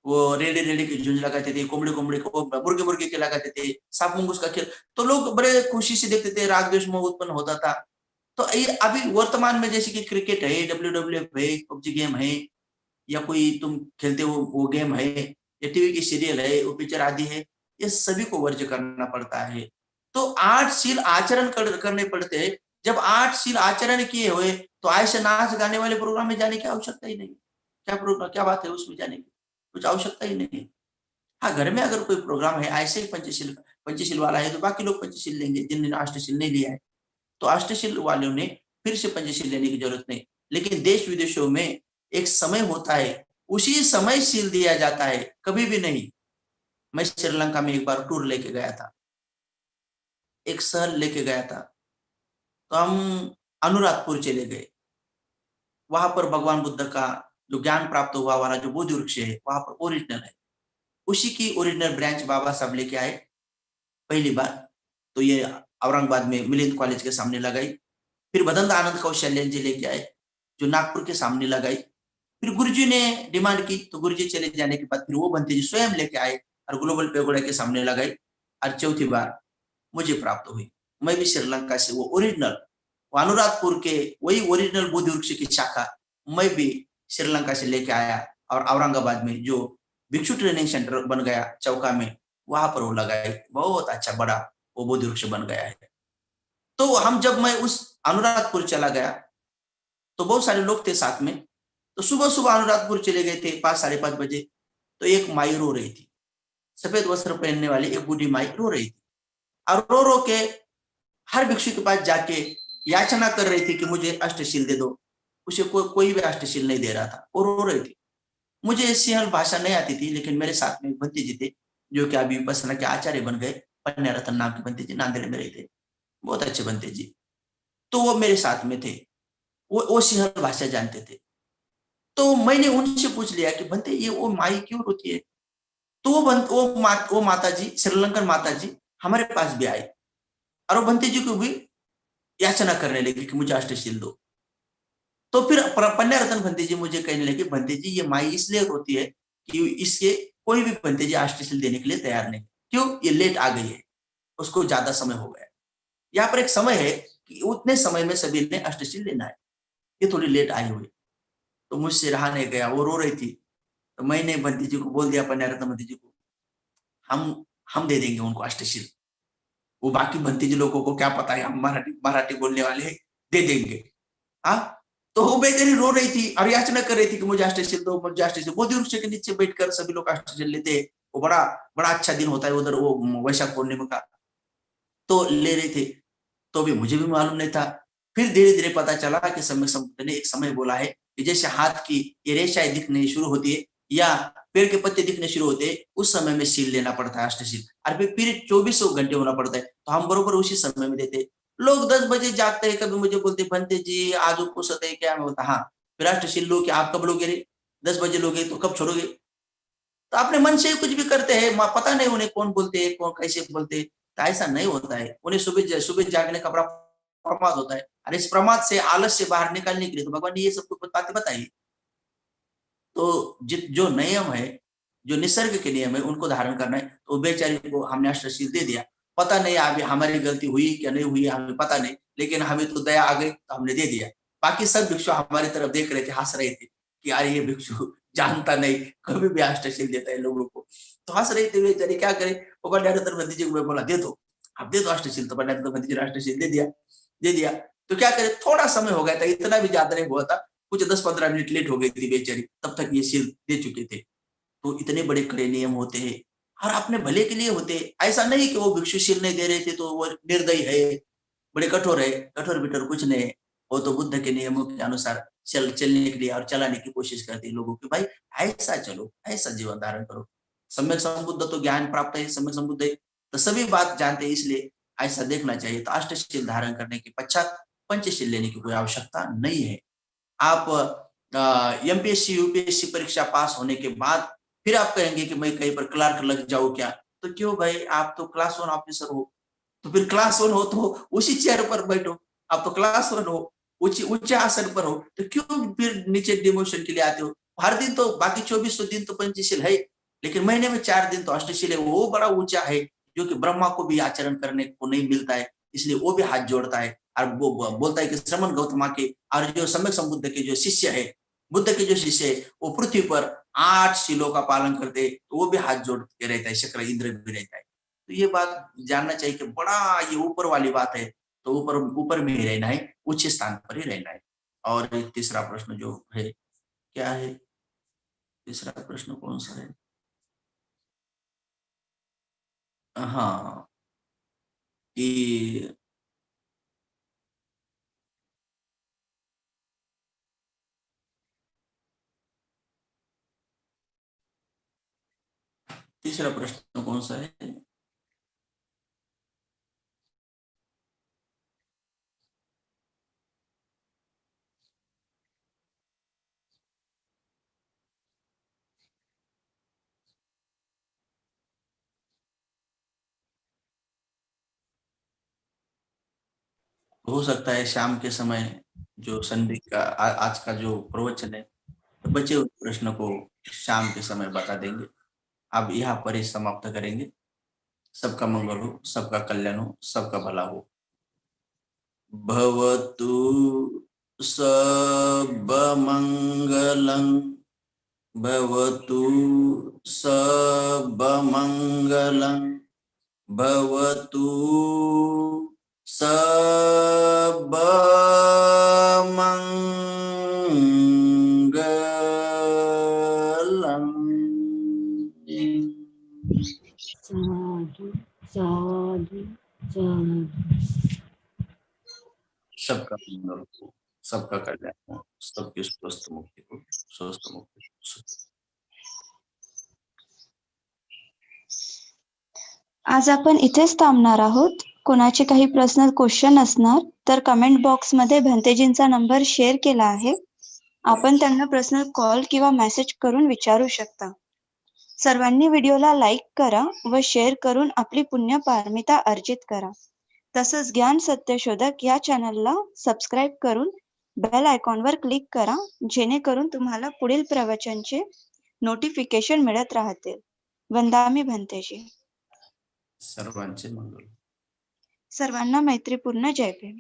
वो रेड़े रेड़े की झुंझ लगाते थे, कोमड़े कोमड़े को मुर्गे मुर्गे के लगाते थे, सांप मुंगूस का खेल। तो लोग बड़े खुशी से देखते थे, राग द्वेष मोह उत्पन्न होता था। तो ये अभी वर्तमान में जैसे कि क्रिकेट है, WWF है, पबजी गेम है, या कोई तुम खेलते हो वो गेम है, या टीवी की सीरियल है, वो पिक्चर आदि है, ये सभी को वर्ज्य करना पड़ता है। तो 8 शील आचरण करने पड़ते हैं। जब 8 शील आचरण किए हुए, तो ऐसे नाच गाने वाले प्रोग्राम में जाने की आवश्यकता ही नहीं। क्या प्रोग्राम, क्या बात है उसमें जाने की? कुछ आवश्यकता ही नहीं है। हाँ, घर में अगर कोई प्रोग्राम है ऐसे ही पंचशील पंचशील वाला है, तो बाकी लोग पंचशील लेंगे जिन अष्टशील नहीं लिया है। तो अष्टशील वालों ने फिर से पंचशील लेने की जरूरत नहीं। लेकिन देश विदेशों में एक समय होता है, उसी समय शील दिया जाता है, कभी भी नहीं। मैं श्रीलंका में एक बार टूर लेके गया था, एक शहर लेके गया था। तो हम अनुरागपुर चले गए। वहां पर भगवान बुद्ध का जो ज्ञान प्राप्त हुआ वाला जो बोधि वृक्ष है, वहां पर ओरिजिनल है। उसी की ओरिजिनल ब्रांच बाबा साहब लेके आए पहली बार। तो ये औरंगाबाद में मिलिंद कॉलेज के सामने लगाई। फिर भदंत आनंद कौशल्य जी लेके आए, जो नागपुर के सामने लगाई। फिर गुरुजी ने डिमांड की, तो गुरुजी चले जाने के बाद फिर वो बंते जी स्वयं लेके आए और ग्लोबल पेगोडा के सामने लगाई। और चौथी बार मुझे प्राप्त हुई। मैं भी श्रीलंका से वो ओरिजिनल, अनुरागपुर के वही ओरिजिनल बोधि वृक्ष की शाखा मैं भी श्रीलंका से लेके आया, और औरंगाबाद में जो भिक्षु ट्रेनिंग सेंटर बन गया चौका में, वहां पर वो लगाई। बहुत अच्छा बड़ा वो बोधि वृक्ष बन गया है। तो हम जब मैं उस अनुरागपुर चला गया, तो बहुत सारे लोग थे साथ में। तो सुबह सुबह अनुरागपुर चले गए थे 5 साढ़े 5 बजे। तो एक माई रो रही थी, सफेद वस्त्र पहनने वाली एक बूढ़ी माई रो रही थी, और रो रो के हर भिक्षु के पास जाके याचना कर रही थी कि मुझे अष्टशील दे दो। उसे कोई भी अष्टशील नहीं दे रहा था, वो रो रही थी। मुझे सिंहल भाषा नहीं आती थी, लेकिन मेरे साथ में बंती जी थे, जो कि अभी विपස්සना के आचार्य बन गए। पन्या रतन नाम के बंती जी नांदेड़ में रहे थे, बहुत अच्छे बंते जी। तो वो मेरे साथ में थे, वो सिंहल भाषा जानते थे। तो मैंने उनसे पूछ लिया कि बंते ये वो माई क्यों रोती है? तो वो माता जी, श्रीलंकन माता जी हमारे पास भी आए, और वो बंते जी को भी याचना करने लगी कि मुझे अष्टशील दो। तो फिर पन्या रतन भंते जी मुझे कहने लगे, भंते जी ये माई इसलिए रोती है कि इसके कोई भी भंते जी अष्टशील देने के लिए तैयार नहीं। क्यों? ये लेट आ गई है, उसको ज्यादा समय हो गया। यहाँ पर एक समय है कि उतने समय में सभी ने अष्टशील लेना है, ये थोड़ी लेट आई हुई। तो मुझसे रहा नहीं गया, वो रो रही थी। तो मैंने भंती जी को बोल दिया, पन्या रत्न भंती जी को, हम हम दे देंगे उनको अष्टशील। वो बाकी भंती जी लोगों को क्या पता है, हम मराठी मराठी बोलने वाले हैं, दे देंगे। हाँ। तो वो बेचारी रो रही थी और याचना कर रही थी कि मुझे अष्टशील दो, मुझे अष्टशील। बोधि वृक्ष के नीचे बैठकर सभी लोग अष्टशील लेते हैं। वो बड़ा बड़ा अच्छा दिन होता है उधर, वो वैशाख पूर्णिमा का। तो ले रहे थे, तो भी मुझे भी मालूम नहीं था। फिर धीरे धीरे पता चला कि समय संबुद्ध ने एक समय बोला है कि जैसे हाथ की ये रेशाएं दिखने शुरू होती है, या पेड़ के पत्ते दिखने शुरू होते हैं, उस समय में शील लेना पड़ता है, अष्टशील। और फिर 2400 घंटे होना पड़ता है। तो हम बरोबर उसी समय में देते। लोग 10 बजे जागते हैं, कभी मुझे बोलते बनते जी आज उपवास है क्या? मैं बोलता हाँ। फिर अष्टशील लो कि आप कब लोगे रे? 10 बजे लोगे तो कब छोड़ोगे? तो अपने मन से कुछ भी करते हैं, पता नहीं उन्हें कौन बोलते हैं, कौन कैसे बोलते हैं। तो ऐसा नहीं होता है। उन्हें सुबह सुबह जागने का बड़ा प्रमाद होता है, और इस प्रमाद से आलस से बाहर निकलने के लिए तो भगवान ने ये सब कुछ बातें बताई। तो जो नियम है, जो निसर्ग के नियम है, उनको धारण करना है। तो बेचारी को हमने अष्टशील दे दिया। पता नहीं अभी हमारी गलती हुई क्या नहीं हुई, हमें पता नहीं, लेकिन हमें तो दया आ गई तो हमने दे दिया। बाकी सब भिक्षु हमारी तरफ देख रहे थे, हंस रहे थे कि यार ये भिक्षु जानता नहीं, कभी भी अष्टशील देता है लोगों को। तो हंस रहे थे बेचारे, क्या करे। वो पंडित जी को मैं बोला दे दो, आप दे दो अष्टशील। तो पंडित जी ने अष्टशील दे दिया। तो क्या करे, थोड़ा समय हो गया था, इतना भी ज्यादा नहीं हुआ था, कुछ 10-15 मिनट लेट हो गई थी बेचारी, तब तक ये शील दे चुके थे। तो इतने बड़े कड़े नियम होते हैं और अपने भले के लिए होते हैं। ऐसा नहीं कि वो भिक्षुशील नहीं दे रहे थे तो वो निर्दयी है, बड़े कठोर है। कठोर बिठोर कुछ नहीं है, वो तो बुद्ध के नियमों के अनुसार चलने के लिए और चलाने की कोशिश करते हैं लोगों की, भाई ऐसा चलो, ऐसा जीवन धारण करो। सम्यक संबुद्ध तो ज्ञान प्राप्त है, सम्यक संबुद्ध है तो सभी बात जानते हैं, इसलिए ऐसा देखना चाहिए। तो अष्टशील धारण करने के पश्चात पंचशील लेने की कोई आवश्यकता नहीं है। आप एमपीएससी यूपीएससी परीक्षा पास होने के बाद फिर आप कहेंगे कि मैं कहीं पर क्लर्क लग जाऊं क्या, तो क्यों भाई, आप तो क्लास 1 ऑफिसर हो, तो फिर क्लास 1 हो तो उसी चेयर पर बैठो। आप तो क्लास 1 हो, उच्च आसन पर हो, तो क्यों फिर नीचे डिमोशन के लिए आते हो। हर दिन तो बाकी 2400 दिन तो पंचशील है, लेकिन महीने में 4 दिन तो अष्टशील है, वो बड़ा ऊंचा है, जो कि ब्रह्मा को भी आचरण करने को नहीं मिलता है, इसलिए वो भी हाथ जोड़ता है और वो बोलता है कि श्रमण गौतमा के और जो सम्यक संबुद्ध के जो शिष्य है, बुद्ध के जो शिष्य है, वो पृथ्वी पर 8 शीलों का पालन करते, तो वो भी हाथ जोड़ के रहता है, शक्र इंद्र भी रहता है। तो ये बात जानना चाहिए कि बड़ा ये ऊपर वाली बात है, तो ऊपर ऊपर में ही रहना है, उच्च स्थान पर ही रहना है। और तीसरा प्रश्न जो है, क्या है तीसरा प्रश्न, कौन सा है? हाँ, कि तीसरा प्रश्न कौन सा है? हो सकता है शाम के समय जो संधि का आज का जो प्रवचन है, तो बचे हुए प्रश्न को शाम के समय बता देंगे। अब यहाँ पर ही समाप्त करेंगे। सबका मंगल हो, सबका कल्याण हो, सबका भला हो। भवतु सबमंगलं, भवतु सबमंगलं, भवतु सबमंगलं। साधु साधु साधु। सबका मंगल हो, सबका कल्याण हो, सबकी स्वस्थ मुक्ति हो, स्वस्थ मुक्ति हो। आज आपण इथेच थांबणार आहोत. कोणाचे काही पर्सनल क्वेश्चन असणार तर कमेंट बॉक्समध्ये भंतेजींचा नंबर शेअर केला आहे. आपण त्यांना पर्सनल कॉल किंवा मेसेज करून विचारू शकता. सर्वांनी व्हिडिओला लाईक करा व शेअर करून आपली पुण्य पारमिता अर्जित करा. तसंच ज्ञान सत्यशोधक या चॅनलला सबस्क्राईब करून बेल आयकॉनवर क्लिक करा, जेणेकरून तुम्हाला पुढील प्रवचनचे नोटिफिकेशन मिळत राहतील. वंदामी भंतेजी. सर्वांचे मंगल. सर्वांना मैत्रीपूर्ण जय भीम.